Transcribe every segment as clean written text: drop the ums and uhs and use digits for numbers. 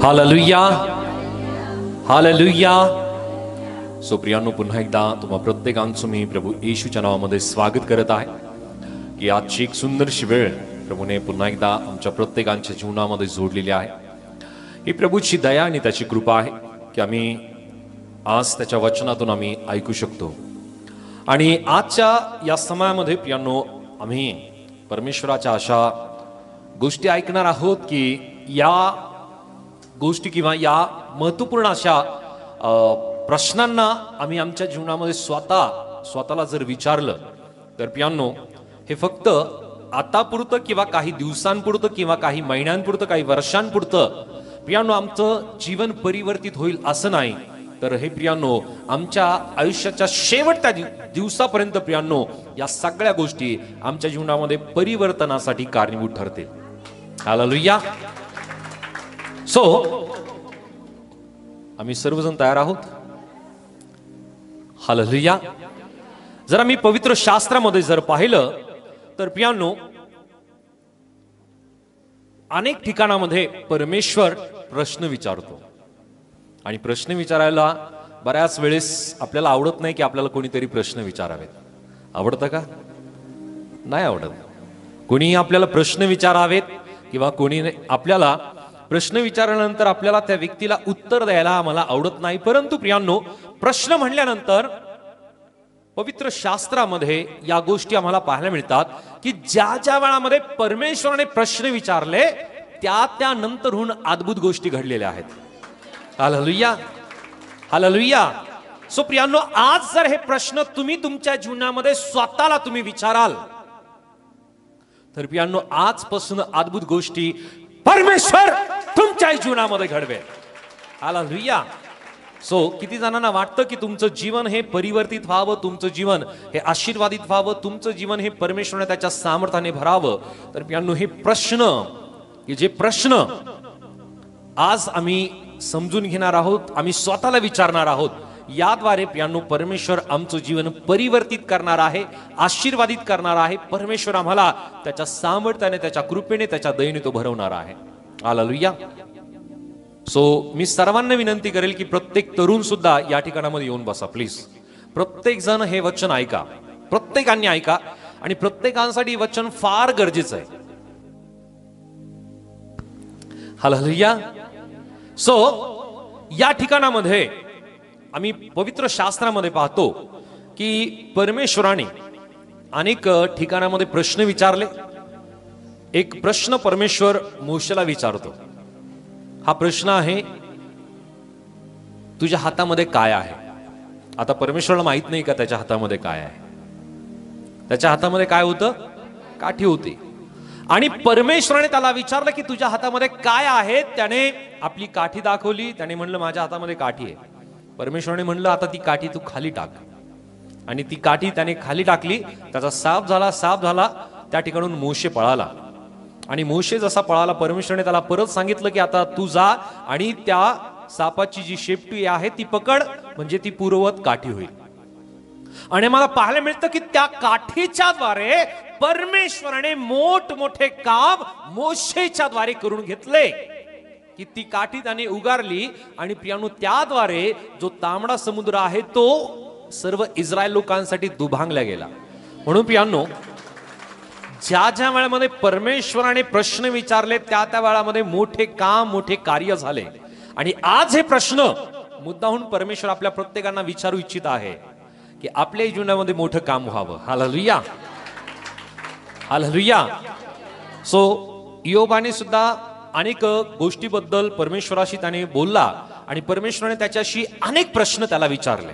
Hallelujah, hallelujah. So प्रियांनो, पुन्हा एकदा तुम्हा प्रत्येकांचं मी प्रभू येशूच्या नावामध्ये स्वागत करत आहे की आजची एक सुंदरशी वेळ प्रभूने पुन्हा एकदा आमच्या प्रत्येकांच्या जीवनामध्ये जोडलेली आहे. ही प्रभूची दया आणि त्याची कृपा आहे की आम्ही आज त्याच्या वचनातून आम्ही ऐकू शकतो. आणि आजच्या या समयामध्ये प्रियांनो, आम्ही परमेश्वराच्या अशा गोष्टी ऐकणार आहोत की या गोष्टी किंवा या महत्त्वपूर्ण अशा प्रश्नांना आम्ही आमच्या जीवनामध्ये स्वतःला जर विचारलं तर प्रियांनो, हे फक्त आतापुरतं किंवा काही दिवसांपुरतं किंवा काही महिन्यांपुरतं काही वर्षांपुरतं प्रियांनो आमचं जीवन परिवर्तित होईल असं नाही, तर हे प्रियांनो आमच्या आयुष्याच्या शेवटच्या दिवसापर्यंत प्रियांनो या सगळ्या गोष्टी आमच्या जीवनामध्ये परिवर्तनासाठी कारणीभूत ठरतील. हालेलुया. सो आम्ही सर्वजण तयार आहोत. हालेलुया. जर आम्ही पवित्र शास्त्रामध्ये जर पाहिलं तर प्रियांनो, अनेक ठिकाणामध्ये परमेश्वर प्रश्न विचारतो. आणि प्रश्न विचारायला बऱ्याच वेळेस आपल्याला आवडत नाही की आपल्याला कोणीतरी प्रश्न विचारावेत. आवडतं का? नाही आवडत. कोणीही आपल्याला प्रश्न विचारावेत किंवा कोणी आपल्याला प्रश्न विचारल्यानंतर आपल्याला त्या व्यक्तीला उत्तर द्यायला आम्हाला आवडत नाही. परंतु प्रियांनो, प्रश्न म्हणल्यानंतर पवित्र शास्त्रामध्ये या गोष्टी आम्हाला पाहायला मिळतात की ज्या ज्या वेळामध्ये परमेश्वराने प्रश्न विचारले त्या नंतरहून अद्भुत गोष्टी घडलेल्या आहेत. Hallelujah, hallelujah. सो प्रियांनो, आज जर हे प्रश्न तुम्ही तुमच्या जीवनामध्ये स्वतःला तुम्ही विचाराल तर प्रियांनो आजपासून अद्भुत गोष्टी परमेश्वर तुमच्या जीवनामध्ये घडवेल. हालेलुया. सो किती जणांना वाटतं की तुमचं जीवन हे परिवर्तित व्हावं, तुमचं जीवन हे आशीर्वादित व्हावं, तुमचं जीवन हे परमेश्वराने त्याच्या सामर्थ्याने भरावं? तर प्रियांनो, हे प्रश्न जे प्रश्न आज आम्ही समजून घेणार आहोत, आम्ही स्वतःला विचारणार आहोत, याद्वारे प्रियांनो परमेश्वर आमचं जीवन परिवर्तित करणार आहे, आशीर्वादित करणार आहे. परमेश्वर आम्हाला त्याच्या सामर्थ्याने, त्याच्या कृपेने, त्याच्या दयेने तो भरवणार आहे. हालेलुया. सो मी सर्वांना विनंती करेल की प्रत्येक तरुण सुद्धा या ठिकाणामध्ये येऊन बसा प्लीज. प्रत्येक जण हे वचन ऐका, प्रत्येकाने ऐका आणि प्रत्येकांसाठी वचन फार गरजेचं आहे. हालेलुया. सो या ठिकाणामध्ये आम्ही पवित्र शास्त्रामध्ये पाहतो की परमेश्वराने अनेक ठिकाणामध्ये प्रश्न विचारले. एक प्रश्न परमेश्वर मोशेला विचारतो. हा प्रश्न आहे, तुझ्या हातामध्ये काय आहे? आता परमेश्वराला माहित नाही का त्याच्या हातामध्ये काय आहे? त्याच्या हातामध्ये काय होतं? काठी होती. आणि परमेश्वराने त्याला विचारलं की तुझ्या हातामध्ये काय आहे? त्याने आपली काठी दाखवली. त्याने म्हणलं माझ्या हातामध्ये काठी आहे. परमेश्वराने म्हणलं आता ती काठी तू खाली टाक. आणि ती काठी त्याने खाली टाकली. त्याचा साप झाला. त्या ठिकाणून मोशे पळाला. आणि मोशे जसा पळाला, परमेश्वराने त्याला परत सांगितलं की आता तू जा आणि त्या सापाची जी शेपटी आहे ती पकड, म्हणजे ती पूर्ववत काठी होईल. आणि मला पाहायला मिळतं की त्या काठीच्या द्वारे परमेश्वराने मोठमोठे काम मोशेच्या द्वारे करून घेतले. की ती काठी त्याने उगारली आणि प्रियांनो त्याद्वारे जो तांबडा समुद्र आहे तो सर्व इस्रायल लोकांसाठी दुभांगला गेला. म्हणून प्रियांनो, ज्या ज्या वेळामध्ये परमेश्वराने प्रश्न विचारले त्या वेळामध्ये मोठे काम, मोठे कार्य झाले. आणि आज हे प्रश्न मुद्दाहून परमेश्वर आपल्या प्रत्येकांना विचारू इच्छित आहे की आपल्या जीवनामध्ये मोठं काम व्हावं. Hallelujah, hallelujah. सो योबाने सुद्धा अनेक गोष्टीबद्दल परमेश्वराशी त्याने बोलला आणि परमेश्वराने त्याच्याशी अनेक प्रश्न त्याला विचारले.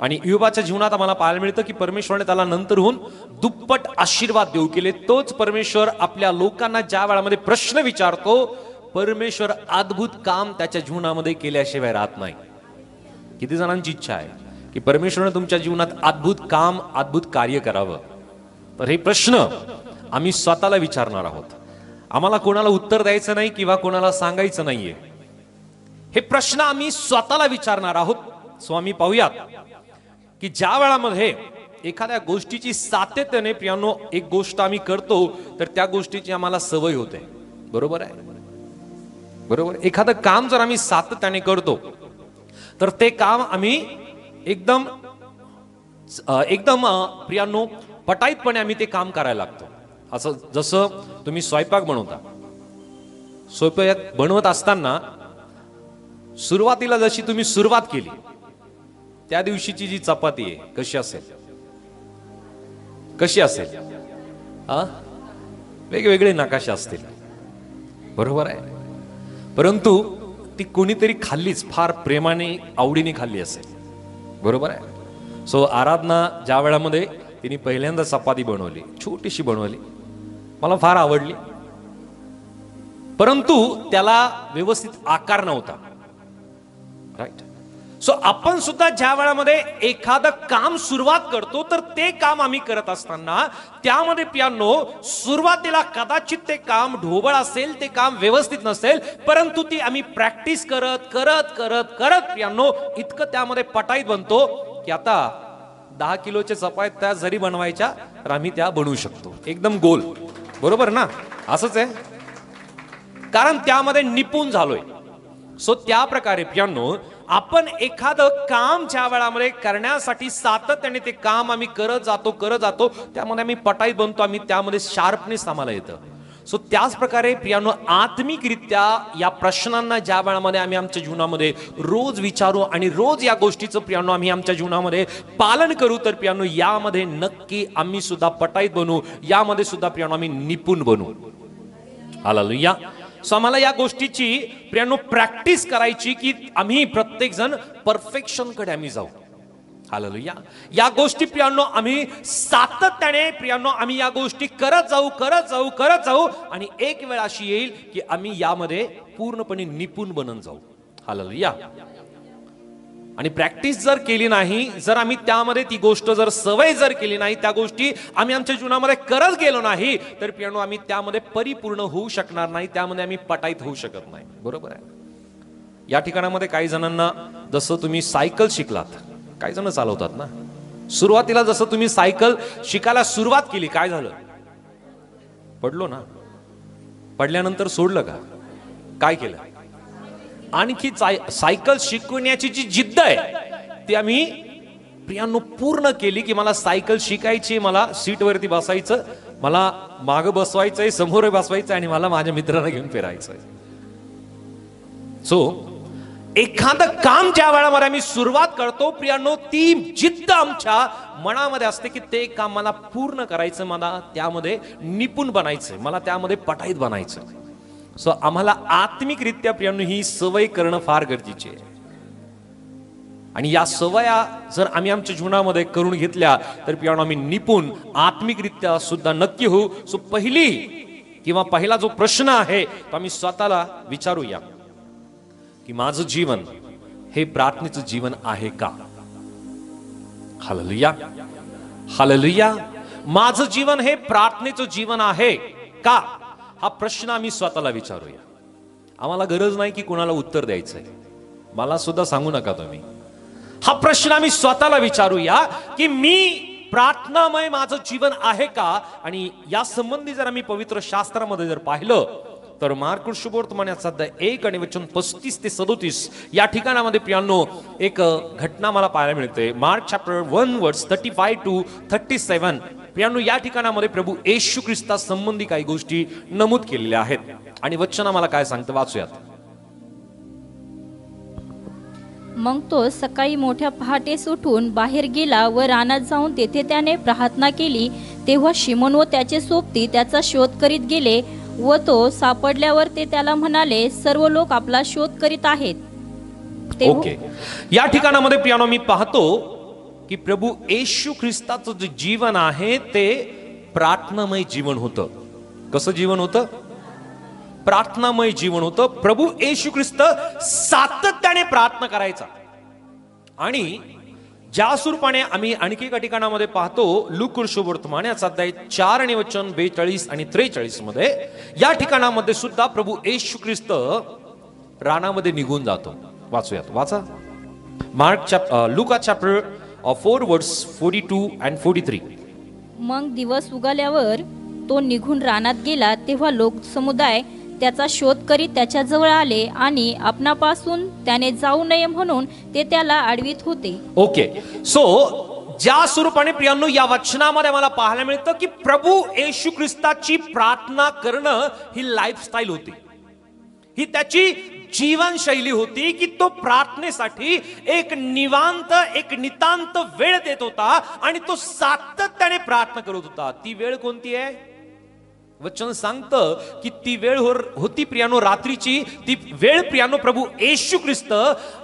आणि योबाच्या जीवनात आम्हाला पाहायला मिळतं की परमेश्वराने त्याला नंतरहून दुप्पट आशीर्वाद देऊ केले. तोच परमेश्वर आपल्या लोकांना ज्या वेळामध्ये प्रश्न विचारतो, परमेश्वर अद्भुत काम त्याच्या जीवनामध्ये केल्याशिवाय राहत नाही. किती जणांची इच्छा आहे की परमेश्वराने तुमच्या जीवनात अद्भुत काम, अद्भुत कार्य करावं? तर हे प्रश्न आम्ही स्वतःला विचारणार आहोत. आम्हाला कोणाला उत्तर द्यायचं नाही किंवा कोणाला सांगायचं नाहीये. हे प्रश्न आम्ही स्वतःला विचारणार आहोत. सो आम्ही पाहूयात की ज्या वेळामध्ये एखाद्या गोष्टीची सातत्याने प्रियांनो एक गोष्ट आम्ही करतो तर त्या गोष्टीची आम्हाला सवय होते. बरोबर आहे? बरोबर. एखादं काम जर आम्ही सातत्याने करतो तर ते काम आम्ही एकदम प्रियांनो पटाईतपणे आम्ही ते काम करायला लागतो. असं जसं तुम्ही स्वयंपाक बनवता, स्वयंपाक बनवत असताना सुरुवातीला जशी तुम्ही सुरुवात केली त्या दिवशीची जी चपाती आहे कशी असेल, कशी असेल? वेगवेगळे नकाशे असतील, बरोबर आहे. परंतु ती कोणीतरी खाल्लीच, फार प्रेमाने आवडीने खाल्ली असेल, बरोबर आहे. सो आराधना ज्या वेळामध्ये तिने पहिल्यांदा चपाती बनवली, छोटीशी बनवली, मला फार आवडली, परंतु त्याला व्यवस्थित आकार नव्हता. राईट. सो आपण सुद्धा ज्या वेळामध्ये एखादं काम सुरुवात करतो तर ते काम आम्ही करत असताना त्यामध्ये प्रियांनो सुरुवातीला कदाचित ते काम ढोबळ असेल, ते काम व्यवस्थित नसेल, परंतु ती आम्ही प्रॅक्टिस करत करत करत करत प्रियांनो इतकं त्यामध्ये पटाईत बनतो की आता 10 किलोच्या चपात्या जरी बनवायच्या तर आम्ही त्या बनवू शकतो एकदम गोल, बरोबर ना? असंच आहे, कारण त्यामध्ये निपुण झालोय. सो त्या प्रकारे प्रियांनो आपण एखादं काम ज्या वेळामध्ये करण्यासाठी सातत्याने ते काम आम्ही करत जातो त्यामध्ये आम्ही पटाईत बनतो, आम्ही त्यामध्ये शार्पनेस आम्हाला येतं. सो त्याच प्रकारे प्रियांनो आत्मिकरित्या या प्रश्नांना ज्या वेळामध्ये आम्ही आमच्या जीवनामध्ये रोज विचारू आणि रोज या गोष्टीचं प्रियांनो आम्ही आमच्या जीवनामध्ये पालन करू तर प्रियांनो यामध्ये नक्की आम्ही सुद्धा पटाईत बनू, यामध्ये सुद्धा प्रियांनो आम्ही निपुण बनू. हालेलुया. सो आम्हाला या गोष्टीची प्रियांनो प्रॅक्टिस करायची की आम्ही प्रत्येक जण परफेक्शन कडे आम्ही जाऊ. हालेलुया. या गोष्टी प्रियांनो आम्ही सातत्याने प्रियांनो आम्ही या गोष्टी करत जाऊ आणि एक वेळ अशी येईल की आम्ही यामध्ये पूर्णपणे निपुण बनून जाऊ. हालेलुया. आणि प्रॅक्टिस जर केली नाही, जर आम्ही त्यामध्ये ती गोष्ट जर सवय जर केली नाही, त्या गोष्टी आम्ही आमच्या जीवनामध्ये करत गेलो नाही तर प्रियांनो आम्ही त्यामध्ये परिपूर्ण होऊ शकणार नाही, त्यामध्ये आम्ही पटाईत होऊ शकत नाही, बरोबर आहे. या ठिकाणामध्ये काही जणांना जसं तुम्ही सायकल शिकलात, काही जण चालवतात ना, सुरुवातीला जसं तुम्ही सायकल शिकायला सुरुवात केली काय झालं? पडलो ना. पडल्यानंतर सोडलं का? काय केलं? आणखी सायकल शिकवण्याची जी जिद्द आहे ती आम्ही प्रियांनो पूर्ण केली की मला सायकल शिकायची, मला सीट वरती बसायचं, मला मागं बसवायचंय, समोर बसवायचं आणि मला माझ्या मित्राला घेऊन फिरायचंय. सो एखादं काम ज्या वेळामध्ये आम्ही सुरुवात करतो प्रियांनो ती जिद्द आमच्या मनामध्ये असते की ते काम मला पूर्ण करायचं, मला त्यामध्ये निपुण बनायचं, मला त्यामध्ये पटाईत बनायचं. सो आम्हाला आत्मिकरित्या प्रियांनो ही सवय करणं फार गरजेची आहे. आणि या सवया जर आम्ही आमच्या जीवनामध्ये करून घेतल्या तर प्रियांनो आम्ही निपुण आत्मिकरित्या सुद्धा नक्की होऊ. सो पहिला जो प्रश्न आहे तो आम्ही स्वतःला विचारूया की माझं जीवन हे प्रार्थनेचं जीवन आहे का? हालेलुया. हालेलुया. माझं जीवन हे प्रार्थनेचं जीवन आहे का? हा प्रश्न आम्ही स्वतःला विचारूया. आम्हाला गरज नाही की कोणाला उत्तर द्यायचंय, मला सुद्धा सांगू नका तुम्ही. हा प्रश्न आम्ही स्वतःला विचारूया की मी प्रार्थनामय माझं जीवन आहे का? आणि या संबंधी जर आम्ही पवित्र शास्त्रामध्ये जर पाहिलं तर मार्क शुभवर्तमानाचा अध्याय 1 आणि वचन 35 ते 37 या ठिकाणामध्ये प्रियांनो एक घटना मला पाहायला मिळते. मार्क चॅप्टर 1 वर्स 35 to 37 प्रियांनो या ठिकाणामध्ये प्रभू येशू ख्रिस्ता संबंधी काही गोष्टी नमूद केलेल्या आहेत आणि वचन आम्हाला काय सांगतं वाचूयात. मग तो सकाळी मोठ्या पहाटेस उठून बाहेर गेला व रानात जाऊन तेथे त्याने प्रार्थना केली. तेव्हा शिमोन व त्याचे सोबती त्याचा शोध करीत गेले व तो सापडल्यावर ते त्याला म्हणाले, सर्व लोक आपला शोध करीत आहेत. ओके. या ठिकाणामध्ये प्रियांनो मी पाहतो की प्रभू येशू ख्रिस्ताचं जे जीवन आहे ते प्रार्थनामय जीवन होतं. कसं जीवन होतं? प्रार्थनामय जीवन होतं. प्रभू येशू ख्रिस्त सातत्याने प्रार्थना करायचा. आणि ज्या स्वरूपाने आम्ही आणखी एका ठिकाणामध्ये पाहतो लूका शुभवर्तमान याचा अध्याय 4 आणि वचन 42 आणि 43 मध्ये या ठिकाणामध्ये सुद्धा प्रभू येशू ख्रिस्त रानामध्ये निघून जातो. वाचूयात, वाचा. लूका चॅप्टर 4 वर्स 42 and 43. मग दिवस उगवल्यावर तो निघून रानात गेला तेव्हा लोक समुदाय त्याचा शोध करीत त्याच्याजवळ आले आणि आपणापासून त्याने जाऊ नये म्हणून ते त्याला आडवीत होते. ओके, सो ज्या स्वरूपाने प्रियांनो या वचनामध्ये मला पाहायला मिळतं की प्रभू येशू ख्रिस्ताची प्रार्थना करणं ही लाईफस्टाईल होती, ही त्याची जीवनशैली होती की तो प्रार्थनेसाठी एक निवांत एक नितांत वेळ देत होता आणि तो सातत्याने प्रार्थना करत होता. ती वेळ कोणती आहे? वचन सांगतं की ती वेळ होती प्रियानो रात्रीची. ती वेळ प्रियानो प्रभू येशू ख्रिस्त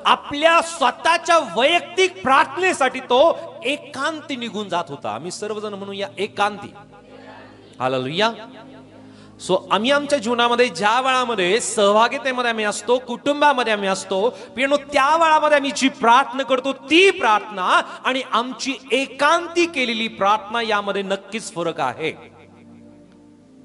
आपल्या स्वतःच्या वैयक्तिक प्रार्थनेसाठी तो एकांती निघून जात होता. आम्ही सर्वजण म्हणूया एकांती. हालेलुया. सो आम्ही आमच्या जीवनामध्ये ज्या वेळामध्ये सहभागितेमध्ये आम्ही असतो, कुटुंबामध्ये आम्ही असतो प्रियानो, त्या वेळामध्ये आम्ही जी प्रार्थना करतो ती प्रार्थना आणि आमची एकांती केलेली प्रार्थना यामध्ये नक्कीच फरक आहे.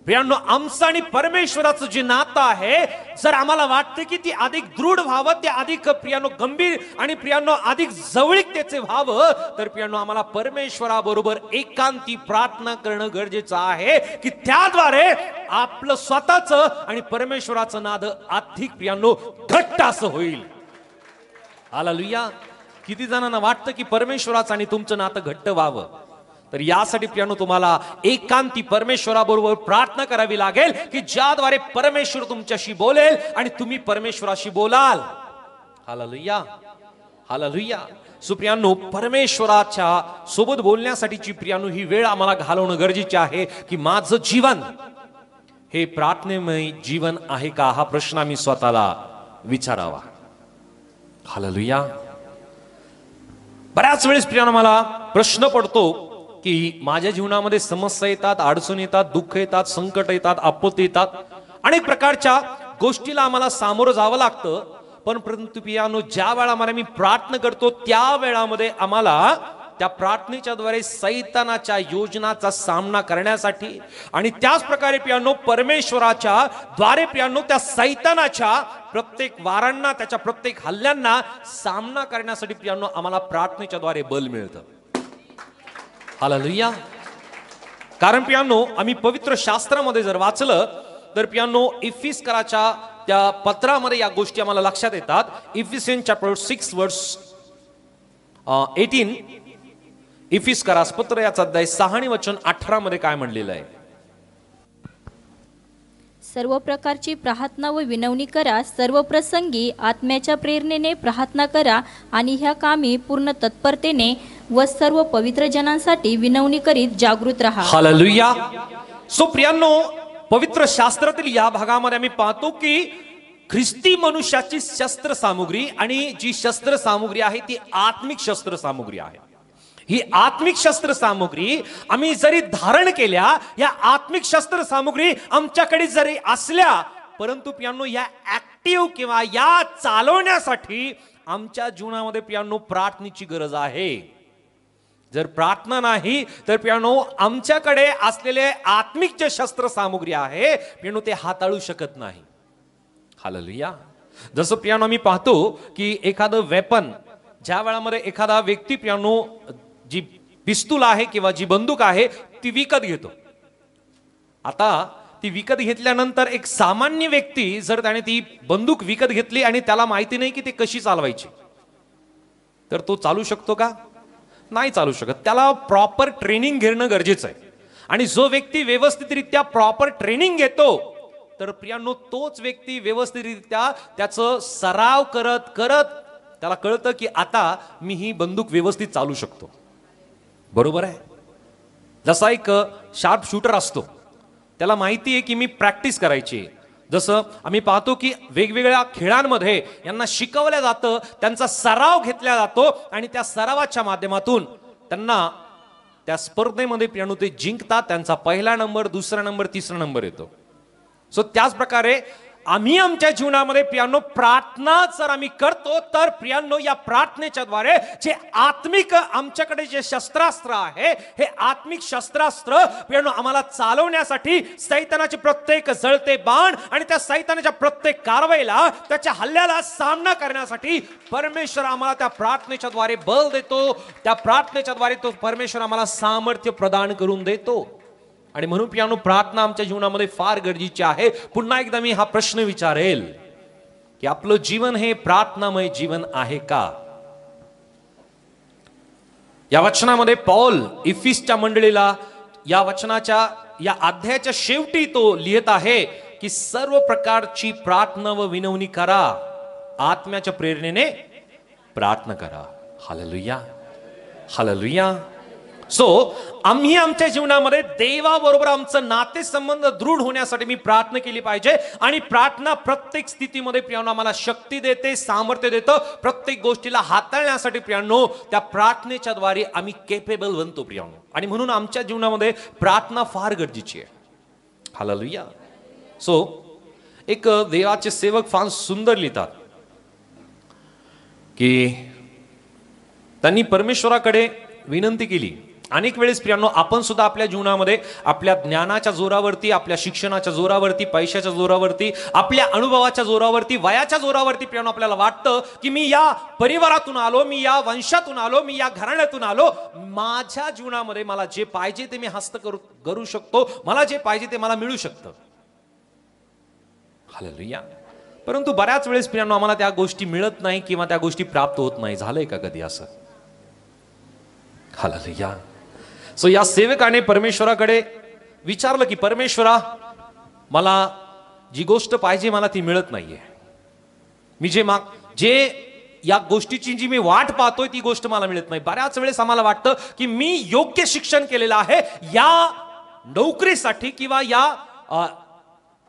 प्रियांनो, आमचं आणि परमेश्वराचं जे नातं आहे, जर आम्हाला वाटतं की ती अधिक दृढ व्हावं, ते अधिक प्रियांनो गंभीर आणि प्रियांनो अधिक जवळीकतेचे व्हावं, तर प्रियांनो आम्हाला परमेश्वराबरोबर एकांती प्रार्थना करणं गरजेचं आहे की त्याद्वारे आपलं स्वतःचं आणि परमेश्वराचं नातं अधिक प्रियांनो घट्ट असं होईल. हालेलुया. किती जणांना वाटतं की परमेश्वराचं आणि तुमचं नातं घट्ट व्हावं, तर यासाठी प्रियांनो तुम्हाला एकांती परमेश्वराबरोबर प्रार्थना करावी लागेल की ज्याद्वारे परमेश्वर तुमच्याशी बोलेल आणि तुम्ही परमेश्वराशी बोलाल. हालेलुया. हालेलुया. सो प्रियांनो, परमेश्वराच्या सोबत बोलण्यासाठीची प्रियांनो ही वेळ आम्हाला घालवणं गरजेचे आहे की माझं जीवन हे प्रार्थनेमय जीवन आहे का, हा प्रश्न आम्ही स्वतःला विचारावा. हालेलुया. बऱ्याच वेळेस प्रियांनो मला प्रश्न पडतो की माझ्या जीवनामध्ये समस्या येतात, अडचण येतात, दुःख येतात, संकट येतात, आपत्ती येतात, अनेक प्रकारच्या गोष्टीला आम्हाला सामोरं जावं लागतं. पण परंतु प्रियांनो, ज्या वेळामध्ये मी प्रार्थना करतो त्या वेळामध्ये आम्हाला त्या प्रार्थनेच्या द्वारे सैतानाच्या योजनाचा सामना करण्यासाठी आणि त्याच प्रकारे प्रियांनो परमेश्वराच्या द्वारे प्रियांनो त्या सैतानाच्या प्रत्येक वारांना, त्याच्या प्रत्येक हल्ल्यांना सामना करण्यासाठी प्रियांनो आम्हाला प्रार्थनेच्या द्वारे बल मिळतं. हालेलुया. कारण प्रियांनो, आम्ही पवित्र शास्त्रामध्ये जर वाचलं तर प्रियांनो इफिसकराच्या त्या पत्रामध्ये या गोष्टी आम्हाला लक्षात येतात. इफिसियन चॅप्टर 6 वर्स 18. इफिसकरास पत्र याचा अध्याय 6 आणि वचन 18 मध्ये काय म्हणलेलं आहे? सर्व प्रकारची प्रार्थना व विनवणी करा, सर्व प्रसंगी आत्म्याच्या प्रेरणेने प्रार्थना करा आणि ह्या कामी पूर्ण तत्परतेने व सर्व पवित्र जनांसाठी विनवणी करीत जागृत राहा. हालेलुया. सो प्रियांनो, पवित्र शास्त्रातील या भागामध्ये आम्ही पाहतो की ख्रिस्ती मनुष्याची शस्त्र सामुग्री आणि जी शस्त्र सामुग्री आहे ती आत्मिक शस्त्र सामुग्री आहे. ही आत्मिक शस्त्र सामुग्री आम्ही जरी धारण केल्या, या आत्मिक शस्त्र सामुग्री आमच्याकडे जरी असल्या, परंतु प्रियांनो या ऍक्टिव्ह किंवा या चालवण्यासाठी आमच्या जीवनामध्ये प्रियांनो प्रार्थनेची गरज आहे. जर प्रार्थना नाही तर प्रियांनो आमच्याकडे असलेले आत्मिक जे शस्त्र सामुग्री आहे प्रियांनो ते हाताळू शकत नाही. हालेलुया. जसं प्रियांनो आम्ही पाहतो की एखादं वेपन, ज्या वेळामध्ये एखादा व्यक्ती प्रियांनो जी पिस्तूल आहे किंवा जी बंदूक आहे ती विकत घेतो. आता ती विकत घेतल्यानंतर एक सामान्य व्यक्ती जर त्याने ती बंदूक विकत घेतली आणि त्याला माहिती नाही की ती कशी चालवायची, तर तो चालू शकतो का? नाही चालू शकत. त्याला प्रॉपर ट्रेनिंग घेणं गरजेचं आहे. आणि जो व्यक्ती व्यवस्थितरित्या प्रॉपर ट्रेनिंग घेतो तर प्रियांनो तोच व्यक्ती व्यवस्थितरित्या त्याचं सराव करत करत त्याला कळतं की आता मी ही बंदूक व्यवस्थित चालू शकतो. बरोबर आहे. जसा एक शार्प शूटर असतो, त्याला माहिती आहे की मी प्रॅक्टिस करायची. जसं आम्ही पाहतो की वेगवेगळ्या खेळांमध्ये यांना शिकवलं जातं, त्यांचा सराव घेतला जातो आणि त्या सरावाच्या माध्यमातून त्यांना त्या स्पर्धेमध्ये प्रियांनो ते जिंकतात. त्यांचा पहिला नंबर, दुसरा नंबर, तिसरा नंबर येतो. सो त्याच प्रकारे आम्ही आमच्या जीवनामध्ये प्रियांनो प्रार्थना जर आम्ही करतो तर प्रियांनो या प्रार्थनेच्या द्वारे जे आत्मिक आमच्याकडे जे शस्त्रास्त्र आहे, हे आत्मिक शस्त्रास्त्र प्रियांनो आम्हाला चालवण्यासाठी सैतानाचे प्रत्येक जळते बाण आणि त्या सैतानाच्या प्रत्येक कारवाईला, त्याच्या हल्ल्याला सामना करण्यासाठी परमेश्वर आम्हाला त्या प्रार्थनेच्या द्वारे बल देतो. त्या प्रार्थनेच्या द्वारे तो परमेश्वर आम्हाला सामर्थ्य प्रदान करून देतो. आणि म्हणून प्रियानो प्रार्थना आमच्या जीवनामध्ये फार गरजेची आहे. पुन्हा एकदा मी हा प्रश्न विचारेल की आपलं जीवन हे प्रार्थनामय जीवन आहे का? या वचनामध्ये पौल इफिसच्या मंडळीला या वचनाच्या या अध्यायाच्या शेवटी तो लिहित आहे की सर्व प्रकारची प्रार्थना व विनवणी करा, आत्म्याच्या प्रेरणेने प्रार्थना करा. Hallelujah, hallelujah. सो आम्ही आमच्या जीवनामध्ये देवाबरोबर आमचं नातेसंबंध दृढ होण्यासाठी मी प्रार्थना केली पाहिजे. आणि प्रार्थना प्रत्येक स्थितीमध्ये प्रियानो आम्हाला शक्ती देते, सामर्थ्य देतं. प्रत्येक गोष्टीला हाताळण्यासाठी प्रियानो त्या प्रार्थनेच्या द्वारे आम्ही केपेबल बनतो प्रियानो. आणि म्हणून आमच्या जीवनामध्ये प्रार्थना फार गरजेची आहे. हालेलुया. सो एक देवाचे सेवक फार सुंदर लिहितात की त्यांनी परमेश्वराकडे विनंती केली. अनेक वेळेस प्रियानो आपण सुद्धा आपल्या जीवनामध्ये आपल्या ज्ञानाच्या जोरावरती, आपल्या शिक्षणाच्या जोरावरती, पैशाच्या जोरावरती, आपल्या अनुभवाच्या जोरावरती, वयाच्या जोरावरती प्रियानो आपल्याला वाटतं की मी या परिवारातून आलो, मी या वंशातून आलो, मी या घराण्यातून आलो, माझ्या जीवनामध्ये मला जे पाहिजे ते मी करू शकतो, मला जे पाहिजे ते मला मिळू शकतं. हालेलुया. परंतु बऱ्याच वेळेस प्रियानो आम्हाला त्या गोष्टी मिळत नाही किंवा त्या गोष्टी प्राप्त होत नाही. झालंय का कधी असं? हालेलुया. सो या सेवकाने परमेश्वराकडे विचारलं की परमेश्वरा, मला जी गोष्ट पाहिजे मला ती मिळत नाहीये. मी जे या गोष्टीची जी मी वाट पाहतोय ती गोष्ट मला मिळत नाही. बऱ्याच वेळेस आम्हाला वाटतं की मी योग्य शिक्षण केलेलं आहे या नोकरीसाठी किंवा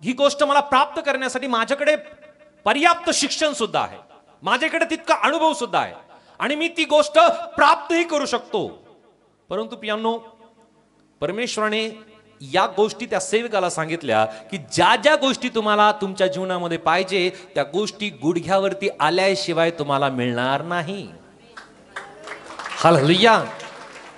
ही गोष्ट मला प्राप्त करण्यासाठी माझ्याकडे पर्याप्त शिक्षण सुद्धा आहे, माझ्याकडे तितका अनुभव सुद्धा आहे आणि मी ती गोष्ट प्राप्तही करू शकतो. परंतु प्रियानो परमेश्वराने या गोष्टी त्या सेवकाला सांगितल्या की ज्या ज्या गोष्टी तुम्हाला तुमच्या जीवनामध्ये पाहिजे त्या गोष्टी गुडघ्यावरती आल्याशिवाय तुम्हाला मिळणार नाही. हालेलुया.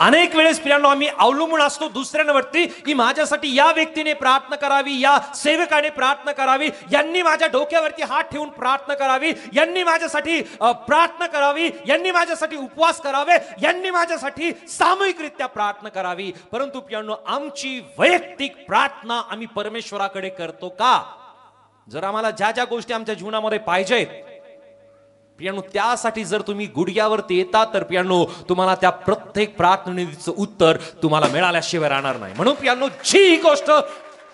अनेक वेळेस प्रियानो आम्ही अवलंबून असतो दुसऱ्यांवरती की माझ्यासाठी या व्यक्तीने प्रार्थना करावी, या सेवकाने प्रार्थना करावी, यांनी माझ्या डोक्यावरती हात ठेवून प्रार्थना करावी, यांनी माझ्यासाठी प्रार्थना करावी, यांनी माझ्यासाठी उपवास करावे, यांनी माझ्यासाठी सामूहिकरित्या प्रार्थना करावी. परंतु प्रियानो आमची वैयक्तिक प्रार्थना आम्ही परमेश्वराकडे करतो का? जर आम्हाला ज्या ज्या गोष्टी आमच्या जीवनामध्ये पाहिजेत प्रियानो त्यासाठी जर तुम्ही गुडघ्यावरती येता तर प्रियानो तुम्हाला त्या प्रत्येक प्रार्थनेचं उत्तर तुम्हाला मिळाल्याशिवाय राहणार नाही. म्हणून प्रियानो जी गोष्ट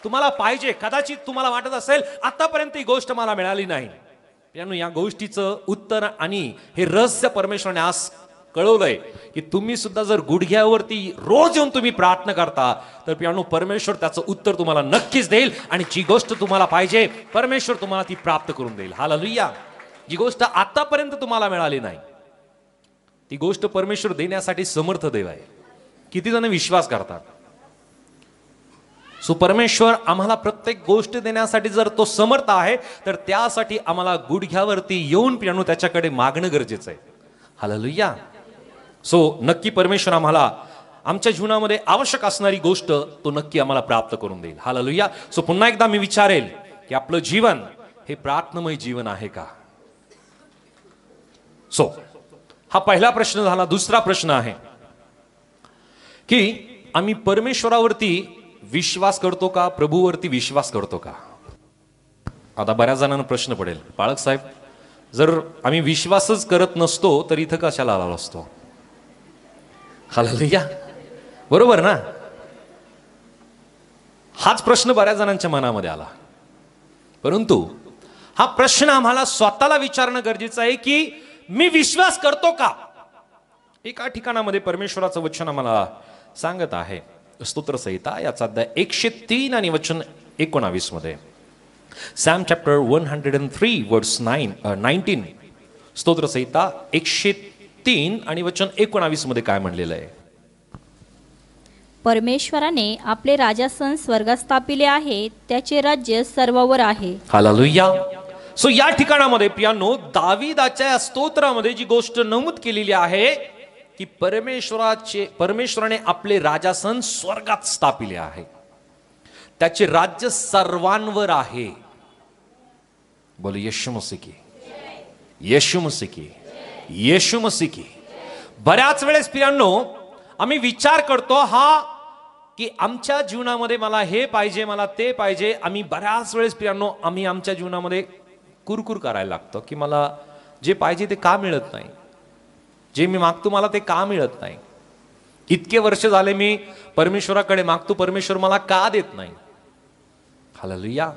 तुम्हाला पाहिजे, कदाचित तुम्हाला वाटत असेल आतापर्यंत ही गोष्ट मला मिळाली नाही, प्रियानो या गोष्टीचं उत्तर आणि हे रहस्य परमेश्वराने आज कळवलंय की तुम्ही सुद्धा जर गुडघ्यावरती रोज येऊन तुम्ही प्रार्थना करता तर प्रियानो परमेश्वर त्याचं उत्तर तुम्हाला नक्कीच देईल आणि जी गोष्ट तुम्हाला पाहिजे परमेश्वर तुम्हाला ती प्राप्त करून देईल. हालेलुया. जी गोष्ट आतापर्यंत तुम्हाला मिळाली नाही ती गोष्ट परमेश्वर देण्यासाठी समर्थ देव आहे. किती जण विश्वास करतात? सो परमेश्वर आम्हाला प्रत्येक गोष्ट देण्यासाठी जर तो समर्थ आहे तर त्यासाठी आम्हाला गुडघ्यावरती येऊन प्रियानो त्याच्याकडे मागणं गरजेचं आहे. हालेलुया. सो नक्की परमेश्वर आम्हाला आमच्या जीवनामध्ये आवश्यक असणारी गोष्ट तो नक्की आम्हाला प्राप्त करून देईल. हालेलुया. सो पुन्हा एकदा मी विचारेल की आपलं जीवन हे प्रार्थनामय जीवन आहे का? सो हा पहिला प्रश्न झाला. दुसरा प्रश्न आहे की आम्ही परमेश्वरावरती विश्वास करतो का, प्रभूवरती विश्वास करतो का? आता बऱ्याच जणांना प्रश्न पडेल, बाळक साहेब जर आम्ही विश्वासच करत नसतो तर इथं कशाला आलो असतो? हालेलुया. बरोबर ना? हाच प्रश्न बऱ्याच जणांच्या मनामध्ये आला. परंतु हा प्रश्न आम्हाला स्वतःला विचारणं गरजेचं आहे की मी विश्वास करतो का? एका ठिकाणामध्ये परमेश्वराचं वचन आम्हाला सांगत आहे, स्तोत्र संहिता याचा अध्याय 103 आणि वचन 19 मध्ये, सॅम चॅप्टर 103 वर्स 19, स्तोत्र संहिता 103 आणि वचन 19 मध्ये काय म्हणलेलं आहे? परमेश्वराने आपले राजासन स्वर्गात स्थापिले आहे, त्याचे राज्य सर्वावर आहे. हालेलुया. सो या ठिकाणामध्ये प्रियानो दाविदाच्या स्तोत्रामध्ये जी गोष्ट नमूद केलेली आहे की परमेश्वराने आपले राजासन स्वर्गात स्थापिले आहे, त्याचे राज्य सर्वांवर आहे. बोलो येशू मसीह की, येशू मसीह की, येशू मसीह की. बऱ्याच वेळेस प्रियानो आम्ही विचार करतो हा की आमच्या जीवनामध्ये मला हे पाहिजे, मला ते पाहिजे, आम्ही बऱ्याच वेळेस प्रियांनो आम्ही आमच्या जीवनामध्ये कुरकुर करायला लागतो की मला जे पाहिजे ते का मिळत नाही, जे मी मागतो मला ते का मिळत नाही. इतके वर्ष झाले मी परमेश्वराकडे मागतो, परमेश्वर मला का देत नाही. हालेलुया.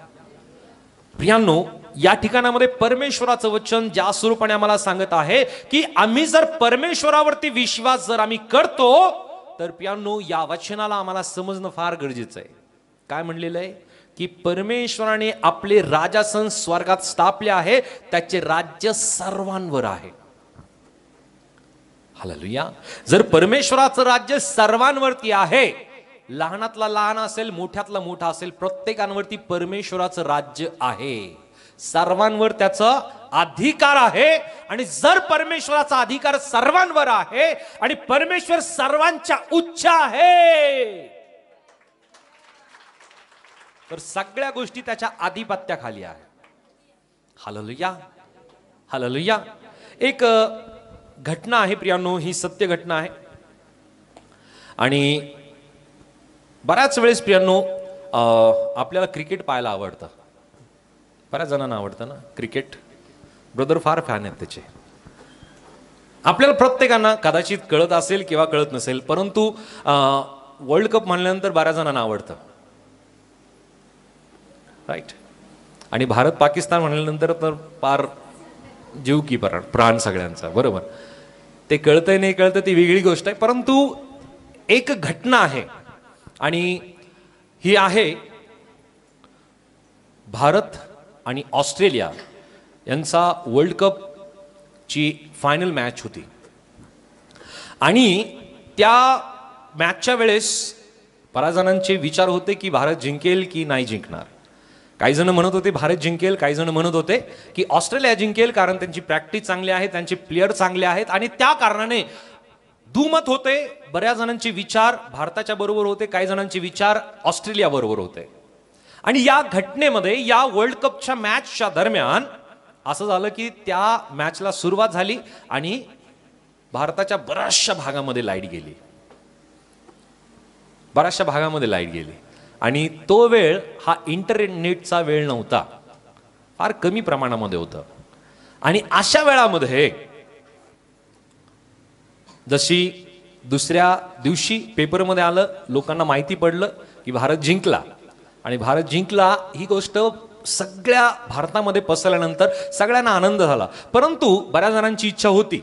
प्रियांनो, या ठिकाणामध्ये परमेश्वराचं वचन ज्या स्वरूपाने आम्हाला सांगत आहे की आम्ही जर परमेश्वरावरती विश्वास जर आम्ही करतो, तर प्रियांनो या वचनाला आम्हाला समजणं फार गरजेचं आहे. काय म्हणलेलं आहे की परमेश्वराने आपले राजासन स्वर्गात स्थापले आहे, त्याचे राज्य सर्वांवर आहे. हालेलुया. जर परमेश्वराचं राज्य सर्वांवरती आहे, लहानातला लहान असेल, मोठ्यातला मोठा असेल, प्रत्येकांवरती परमेश्वराचं राज्य आहे, सर्वांवर त्याचा अधिकार आहे. आणि जर परमेश्वराचा अधिकार सर्वांवर आहे आणि परमेश्वर सर्वांच्या उच्च आहे, तर सगळ्या गोष्टी त्याच्या आधिपत्याखाली आहे. हालेलुया. हालेलुया. एक घटना आहे प्रियांनो, ही सत्य घटना आहे. आणि बऱ्याच वेळेस प्रियांनो आपल्याला क्रिकेट पाहायला आवडतं. बऱ्याच जणांना आवडतं ना क्रिकेट. ब्रदर फार फॅन आहेत त्याचे. आपल्याला प्रत्येकांना कदाचित कळत असेल किंवा कळत नसेल, परंतु वर्ल्ड कप म्हणल्यानंतर बऱ्याच जणांना आवडतं, राईट. आणि भारत पाकिस्तान म्हणल्यानंतर तर फार जीव की प्राण सगळ्यांचा, बरोबर. ते कळतंय नाही कळतं ती वेगळी गोष्ट आहे. परंतु एक घटना आहे आणि ही आहे भारत आणि ऑस्ट्रेलिया यांचा वर्ल्ड कप ची फायनल मॅच होती. आणि त्या मॅचच्या वेळेस बऱ्याच जणांचे विचार होते की भारत जिंकेल की नाही जिंकणार. काही जण म्हणत होते भारत जिंकेल, काही जण म्हणत होते की ऑस्ट्रेलिया जिंकेल, कारण त्यांची प्रॅक्टिस चांगली आहे, त्यांचे प्लेयर चांगले आहेत. आणि त्या कारणाने दुमत होते. बऱ्याच जणांचे विचार भारताच्या बरोबर होते, काही जणांचे विचार ऑस्ट्रेलिया बरोबर होते. आणि या घटनेमध्ये, या वर्ल्ड कपच्या मॅचच्या दरम्यान असं झालं की त्या मॅचला सुरुवात झाली आणि भारताच्या बऱ्याचशा भागामध्ये लाईट गेली, बऱ्याचशा भागामध्ये लाईट गेली. आणि तो वेळ हा इंटरनेटचा वेळ नव्हता, फार कमी प्रमाणामध्ये होतं. आणि अशा वेळामध्ये जशी दुसऱ्या दिवशी पेपरमध्ये आलं, लोकांना माहिती पडलं की भारत जिंकला. आणि भारत जिंकला ही गोष्ट सगळ्या भारतामध्ये पसरल्यानंतर सगळ्यांना आनंद झाला. परंतु बऱ्याच जणांची इच्छा होती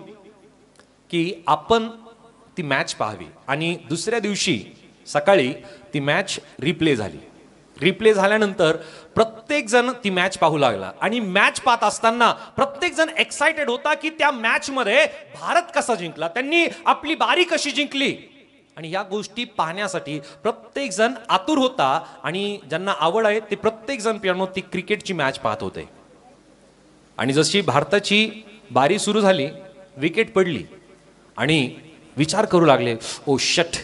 की आपण ती मॅच पाहावी. आणि दुसऱ्या दिवशी सकाळी ती मॅच रिप्ले झाली. रिप्ले झाल्यानंतर प्रत्येक जण ती मॅच पाहू लागला. आणि मॅच पाहत असताना प्रत्येक जण एक्साइटेड होता की त्या मॅच मध्ये भारत कसा जिंकला, त्यांनी आपली बारी कशी जिंकली. आणि या गोष्टी पाहण्यासाठी प्रत्येक जण आतुर होता. आणि ज्यांना आवड आहे ते प्रत्येक जण प्रियांनो ती क्रिकेटची मॅच पाहत होते. आणि जशी भारताची बारी सुरू झाली, विकेट पडली आणि विचार करू लागले, ओ शट,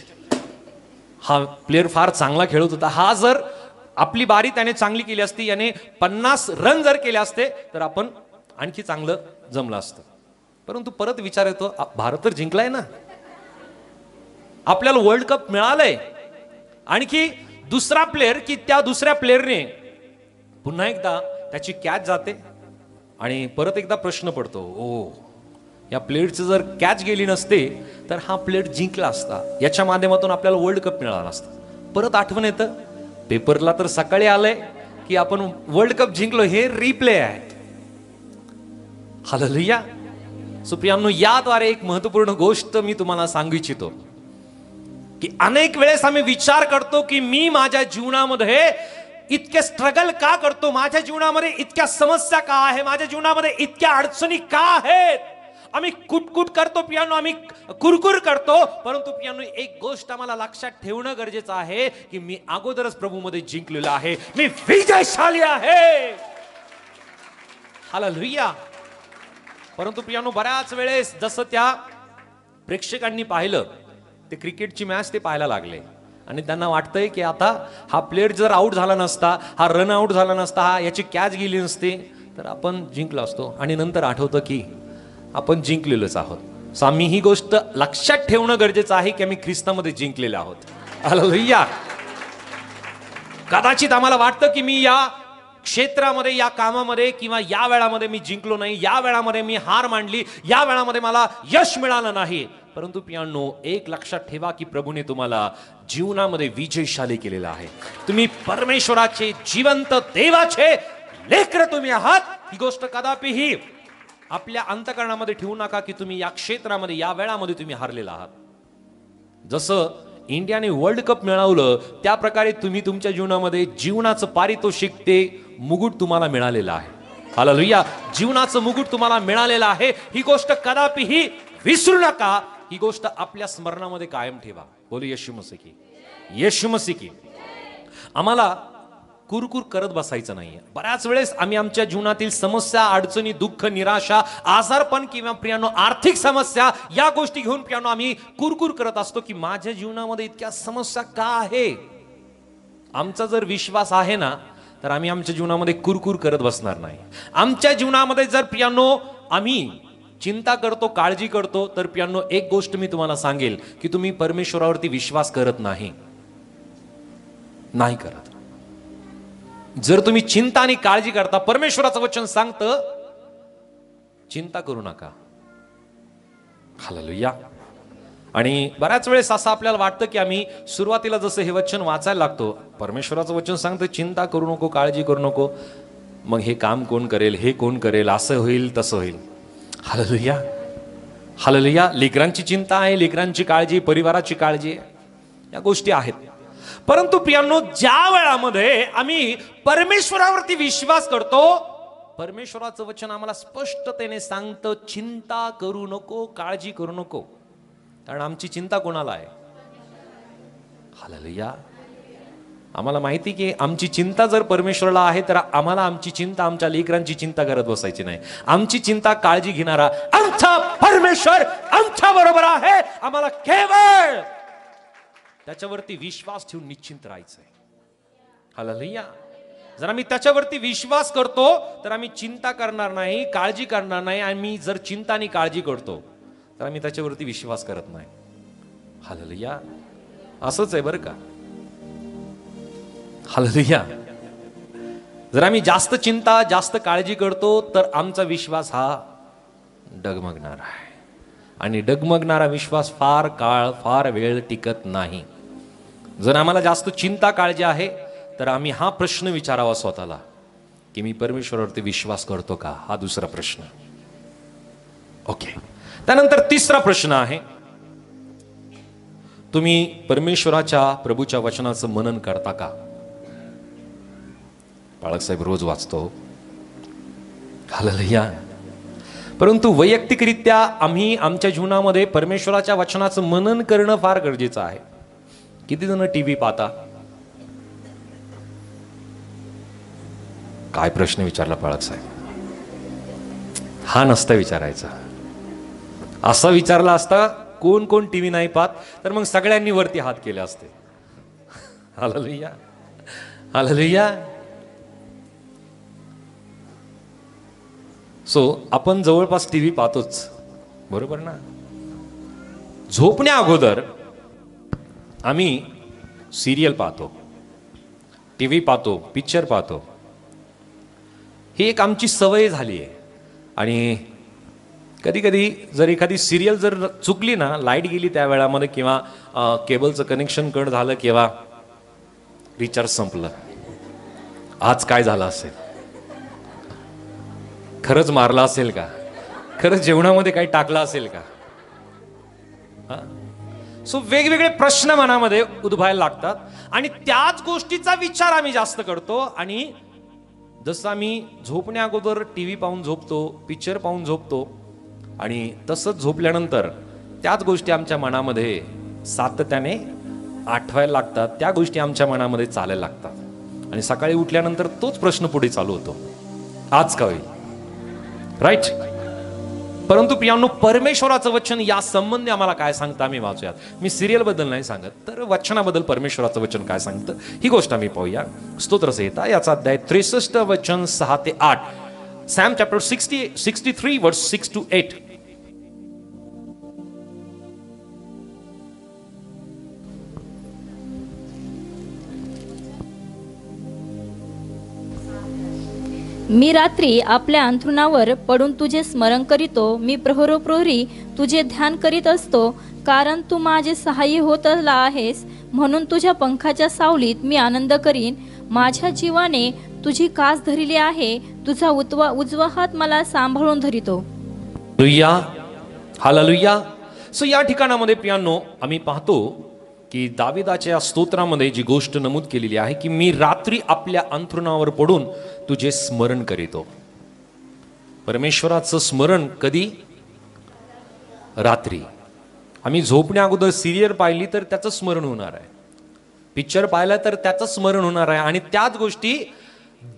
हा प्लेअर फार चांगला खेळत होता, हा जर आपली बारी त्याने चांगली केली असती, याने 50 रन जर केले असते तर आपण आणखी चांगलं जमलं असतं. परंतु परत विचार येतो, भारत तर जिंकलाय ना, आपल्याला वर्ल्ड कप मिळालंय. आणखी दुसरा प्लेअर की त्या दुसऱ्या प्लेअरने पुन्हा एकदा त्याची कॅच जाते आणि परत एकदा प्रश्न पडतो, ओ या प्लेअरची जर कॅच गेली नसते तर हा प्लेअर जिंकला असता, याच्या माध्यमातून आपल्याला वर्ल्ड कप मिळाला असता. परत आठवण येतं, पेपरला तर सकाळी आलंय की आपण वर्ल्ड कप जिंकलो, हे रिप्ले आहे. हालेलुया. सो प्रियांनो, याद्वारे एक महत्वपूर्ण गोष्ट मी तुम्हाला सांगू इच्छितो की अनेक वेळेस आम्ही विचार करतो की मी माझ्या जीवनामध्ये इतके स्ट्रगल का करतो, माझ्या जीवनामध्ये इतक्या समस्या का आहे, माझ्या जीवनामध्ये इतक्या अडचणी का आहेत. आम्ही कुटकुट करतो प्रियांनो, आम्ही कुरकुर करतो. परंतु प्रियांनो, एक गोष्ट आम्हाला लक्षात ठेवणं गरजेचं आहे की मी अगोदरच प्रभूमध्ये जिंकलेलो आहे, मी विजयशाली आहे. हालेलुया. परंतु प्रियांनो, बऱ्याच वेळेस जसं त्या प्रेक्षकांनी पाहिलं, ते क्रिकेटची मॅच ते पाहायला लागले आणि त्यांना वाटतंय की आता हा प्लेअर जर आउट झाला नसता, हा रन आउट झाला नसता, हा याची कॅच गेली नसती तर आपण जिंकलो असतो. आणि नंतर आठवतं की आपण जिंकलेलोच आहोत. सो आम्ही ही गोष्ट लक्षात ठेवणं गरजेचं आहे की आम्ही ख्रिस्तामध्ये जिंकलेले आहोत. हालेलुया. कदाचित आम्हाला वाटतं की मी या क्षेत्रामध्ये, या कामामध्ये किंवा या वेळामध्ये मी जिंकलो नाही, या वेळामध्ये मी हार मांडली, या वेळामध्ये मला यश मिळालं नाही. परंतु प्रियांनो, एक लक्षात ठेवा की प्रभूने तुम्हाला जीवनामध्ये विजयशाली केलेला आहे. तुम्ही परमेश्वराचे जिवंत देवाचे लेकरं तुम्ही आहात. ही गोष्ट कदापिही आपल्या अंतःकरणामध्ये ठेवू नका की तुम्ही या क्षेत्रामध्ये, या वेळामध्ये तुम्ही हारलेला आहात. जसं इंडियाने वर्ल्ड कप मिळवलं, त्या प्रकारे तुम्ही तुमच्या जीवनामध्ये जीवनाचं पारितोषिक, ते मुकुट तुम्हाला मिळालेलं आहे. हालेलुया. जीवनाचं मुकुट तुम्हाला मिळालेलं आहे. ही गोष्ट कदापिही विसरू नका. ही गोष्ट आपल्या स्मरणामध्ये कायम ठेवा. बोलू येशू मसीह की, येशू मसीह की. आम्हाला कुरकुर करत बसायचं नाहीये. बऱ्याच वेळेस आम्ही आमच्या जीवनातील समस्या, अडचणी, दुःख, निराशा, आजारपण किंवा प्रियांनो आर्थिक समस्या, या गोष्टी घेऊन प्रियांनो आम्ही कुरकुर करत असतो की माझ्या जीवनामध्ये इतक्या समस्या का आहे. आमचा जर विश्वास आहे ना, तर आम्ही आमच्या जीवनामध्ये कुरकुर करत बसणार नाही. आमच्या जीवनामध्ये जर प्रियांनो आम्ही चिंता करतो, काळजी करतो, तर प्रियांनो एक गोष्ट मी तुम्हाला सांगेल की तुम्ही परमेश्वरावरती विश्वास करत नाही करत. जर तुम्ही चिंता आणि काळजी करता, परमेश्वराचं वचन सांगतं चिंता करू नका. हालेलुया. आणि बऱ्याच वेळेस असं आपल्याला वाटतं की आम्ही सुरुवातीला जसं हे वचन वाचायला लागतो, परमेश्वराचं वचन सांगतं चिंता करू नको, काळजी करू नको, मग हे काम कोण करेल, हे कोण करेल, असं होईल तसं होईल. हालेलुया. हालेलुया. लेकरांची चिंता आहे, लेकरांची काळजी, परिवाराची काळजी, या गोष्टी आहेत. परंतु प्रियांनो, ज्या वेळामध्ये आम्ही परमेश्वरावरती विश्वास करतो, परमेश्वराचं वचन आम्हाला स्पष्टतेने सांगतं चिंता करू नको, काळजी करू नको. कारण आमची चिंता कोणाला आहे? हालेलुया. आम्हाला माहिती की आमची चिंता जर परमेश्वराला आहे, तर आम्हाला आमची चिंता, आमच्या लेकरांची चिंता करत बसायची नाही. आमची चिंता, काळजी घेणारा आमचा परमेश्वर आमच्या बरोबर आहे. आम्हाला केवळ त्याच्यावरती विश्वास ठेवून निश्चिंत राहायचंय. हालेलुया. जर आम्ही त्याच्यावरती विश्वास करतो, तर आम्ही चिंता करणार नाही, काळजी करणार नाही. आम्ही जर चिंता आणि काळजी करतो, तर आम्ही त्याच्यावरती विश्वास करत नाही. हालेलुया. असंच आहे बरं का. हालेलुया. जर आम्ही जास्त चिंता, जास्त काळजी करतो, तर आमचा विश्वास हा डगमगणार आहे. आणि डगमगणारा विश्वास फार काळ, फार वेळ टिकत नाही. जर आम्हाला जास्त चिंता, काळजी आहे, तर आम्ही हा प्रश्न विचारावा स्वतःला की मी परमेश्वरावरती विश्वास करतो का? हा दुसरा प्रश्न. ओके. त्यानंतर तिसरा प्रश्न आहे, तुम्ही परमेश्वराच्या, प्रभूच्या वचनाचं मनन करता का? बाळकसाहेब रोज वाचतो. हालेलुया. परंतु वैयक्तिकरित्या आम्ही आमच्या जीवनामध्ये परमेश्वराच्या वचनाचं मनन करणं फार गरजेचं आहे. किती जण टीव्ही पाहता? काय प्रश्न विचारला बाळकसाहेब? हा नसता विचारायचा. असा विचारला असता कोण कोण टीव्ही नाही पाहत, तर मग सगळ्यांनी वरती हात केले असते. हालेलुया. हालेलुया. सो आपण जवळपास टीव्ही पाहतोच, बरोबर ना? झोपण्या अगोदर आम्ही सिरियल पाहतो, टीव्ही पाहतो, पिक्चर पाहतो. ही एक आमची सवय झाली आहे. आणि कधी कधी जर एखादी सिरियल जर चुकली ना, लाईट गेली त्या वेळामध्ये, किंवा केबलचं कनेक्शन कट झालं, किंवा रिचार्ज संपलं, आज काय झालं असेल? खरंच मारला असेल का? खरंच जेवणामध्ये काही टाकलं असेल का? सो वेगवेगळे प्रश्न मनामध्ये उद्भवायला लागतात आणि त्याच गोष्टीचा विचार आम्ही जास्त करतो. आणि जसं आम्ही झोपण्या अगोदर टीव्ही पाहून झोपतो, पिक्चर पाहून झोपतो, आणि तसंच झोपल्यानंतर त्याच गोष्टी आमच्या मनामध्ये सातत्याने आठवायला लागतात, त्या गोष्टी आमच्या मनामध्ये चालायला लागतात. आणि सकाळी उठल्यानंतर तोच प्रश्न पुढे चालू होतो, आज का होईल? राईट. परंतु प्रियांनो, परमेश्वराचं वचन या संबंधी आम्हाला काय सांगतं आम्ही वाचूयात. मी सिरियल बद्दल नाही सांगत, तर वचनाबद्दल परमेश्वराचं वचन काय सांगतं ही गोष्ट आम्ही पाहूया. स्तोत्रसंहिता याचा अध्याय 63 वचन 6 ते 8. सॅम चॅप्टर 63 वर्स 6 to 8. मी रात्री आपल्या अंथरुणावर पडून तुझे स्मरण करीतो, मी प्रहरोप्रहरी तुझे ध्यान करीत असतो, कारण तू माझे सहाय्य होत आला आहेस. म्हणून तुझ्या पंखाच्या सावलीत मी आनंद करीन. माझ्या जीवाने तुझी कास धरिली आहे, तुझा उजवा हात मला सांभाळून धरितो. Hallelujah, hallelujah. सो या ठिकाणामध्ये पियानो आम्ही पाहतो की दाविदाच्या स्तोत्रामध्ये जी गोष्ट नमूद केलेली आहे की मी रात्री आपल्या अंथरुणावर पडून तुझे स्मरण करीतो. परमेश्वराचं स्मरण कधी? रात्री. आम्ही झोपण्या अगोदर सिरियल पाहिली तर त्याचं स्मरण होणार आहे, पिक्चर पाहिला तर त्याचं स्मरण होणार आहे. आणि त्याच गोष्टी,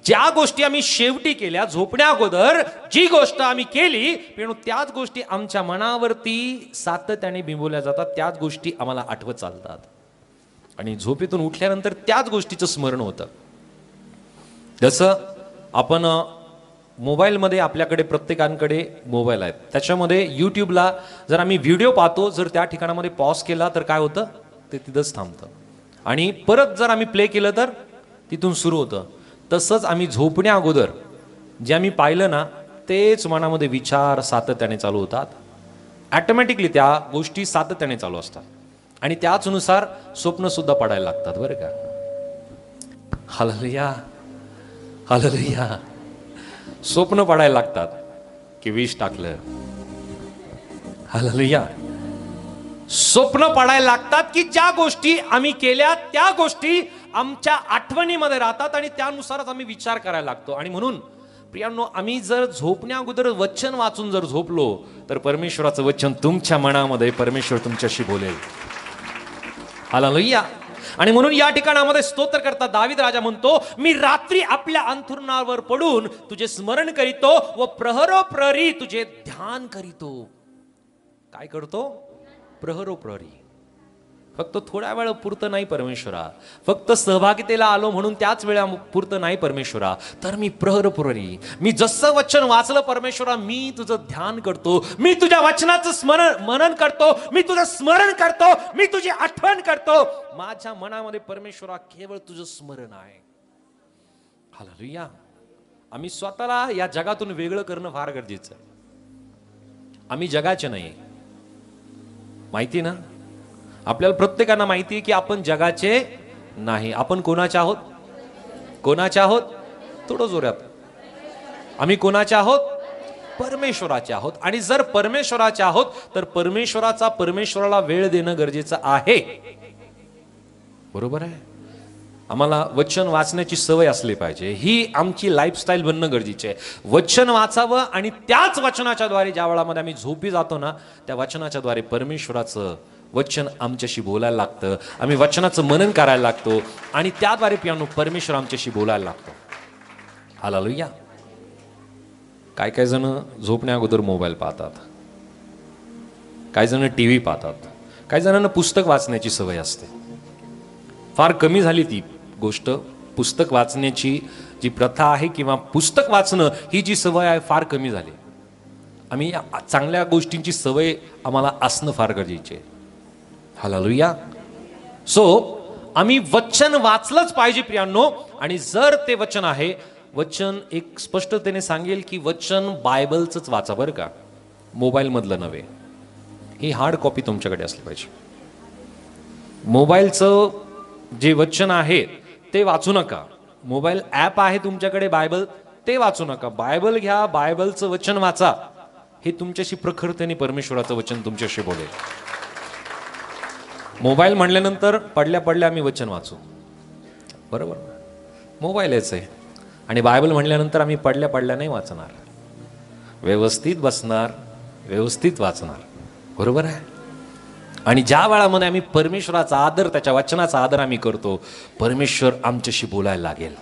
ज्या गोष्टी आम्ही शेवटी केल्या झोपण्या अगोदर, जी गोष्ट आम्ही केली पण त्याच गोष्टी आमच्या मनावरती सातत्याने बिंबवल्या जातात, त्याच गोष्टी आम्हाला आठवत चालतात आणि झोपेतून उठल्यानंतर त्याच गोष्टीचं स्मरण होतं. जसं आपण मोबाईलमध्ये, आपल्याकडे प्रत्येकांकडे मोबाईल आहेत, त्याच्यामध्ये यूट्यूबला जर आम्ही व्हिडिओ पाहतो, जर त्या ठिकाणामध्ये पॉज केला तर काय होतं, ते तिथंच थांबतं आणि परत जर आम्ही प्ले केलं तर तिथून सुरू होतं. तसंच आम्ही झोपण्या अगोदर जे आम्ही पाहिलं ना, तेच मनामध्ये विचार सातत्याने चालू होतात. ॲटोमॅटिकली त्या गोष्टी सातत्याने चालू असतात आणि त्याचनुसार स्वप्न सुद्धा पडायला लागतात बरं का. Hallelujah, hallelujah. स्वप्न पडायला लागतात की विष टाकलं. हालेलुया. स्वप्न पडायला लागतात की ज्या गोष्टी आम्ही केल्या त्या गोष्टी आमच्या आठवणीमध्ये राहतात आणि त्यानुसारच आम्ही विचार करायला लागतो. आणि म्हणून प्रियांनो, आम्ही जर झोपण्या अगोदर वचन वाचून जर झोपलो तर परमेश्वराचं वचन तुमच्या मनामध्ये, परमेश्वर तुमच्याशी बोलेल. हालेलुया. आणि म्हणून या ठिकाणामध्ये स्तोत्रकर्ता दावीद राजा म्हणतो, मी रात्री आपल्या अंथरुणावर पडून तुझे स्मरण करीतो व प्रहरोप्रहरी तुझे ध्यान करीतो. काय करतो? प्रहरोप्रहरी. फक्त थोड्या वेळ पुरतं नाही परमेश्वरा, फक्त सहभागितेला आलो म्हणून त्याच वेळा पुरतं नाही परमेश्वरा, तर मी प्रहरप्रहरी, मी जसं वचन वाचलं परमेश्वरा, मी तुझं ध्यान करतो, मी तुझ्या वचनाचं मनन करतो, मी तुझं स्मरण करतो, मी तुझी आठवण करतो. माझ्या मनामध्ये परमेश्वरा केवळ तुझं स्मरण आहे. हालेलुया. आम्ही स्वतःला या जगातून वेगळं करणं फार गरजेचं आहे. आम्ही जगाचे नाही, माहिती ना आपल्याला, प्रत्येकांना माहिती आहे की आपण जगाचे नाही. आपण कोणाचे आहोत? कोणाचे आहोत? थोडं जोरात. आम्ही कोणाचे आहोत? परमेश्वराचे आहोत. आणि जर परमेश्वराचे आहोत तर परमेश्वराला वेळ देणं गरजेचं आहे. बरोबर आहे. आम्हाला वचन वाचण्याची सवय असली पाहिजे, ही आमची लाईफस्टाईल बनणं गरजेचे आहे. वचन वाचावं आणि त्याच वचनाच्या द्वारे ज्या वेळामध्ये आम्ही झोपी जातो ना, त्या वचनाच्या द्वारे परमेश्वराचं वचन आमच्याशी बोलायला लागतं, आम्ही वचनाचं मनन करायला लागतो आणि त्याद्वारे पियानो परमेश्वर आमच्याशी बोलायला लागतो. हालेलुया. काय काय जण झोपण्या अगोदर मोबाईल पाहतात, काही जण टीव्ही पाहतात, काही जणांना पुस्तक वाचण्याची सवय असते. फार कमी झाली ती गोष्ट, पुस्तक वाचण्याची जी प्रथा आहे किंवा पुस्तक वाचणं ही जी सवय आहे फार कमी झाली. आम्ही चांगल्या गोष्टींची सवय आम्हाला असणं फार गरजेचे आहे. हालेलुया. सो आम्ही वचन वाचलंच पाहिजे प्रियांनो. आणि जर ते वचन आहे, वचन एक स्पष्टतेने सांगेल की वचन बायबलचंच वाचा बरं का, मोबाईल मधलं नव्हे. ही हार्ड कॉपी तुमच्याकडे असली पाहिजे. मोबाईलचं जे वचन आहे ते वाचू नका. मोबाईल ॲप आहे तुमच्याकडे बायबल, ते वाचू नका. बायबल घ्या, बायबलचं वचन वाचा. हे तुमच्याशी प्रखरतेने परमेश्वराचं वचन तुमच्याशी बोलेल. मोबाईल म्हणल्यानंतर पडल्या पडल्या आम्ही वचन वाचू, बरोबर. मोबाईलच आहे. आणि बायबल म्हणल्यानंतर आम्ही पडल्या पडल्या नाही वाचणार, व्यवस्थित बसणार, व्यवस्थित वाचणार, बरोबर आहे. आणि ज्या वेळामध्ये आम्ही परमेश्वराचा आदर, त्याच्या वचनाचा आदर आम्ही करतो, परमेश्वर आमच्याशी बोलायला लागेल.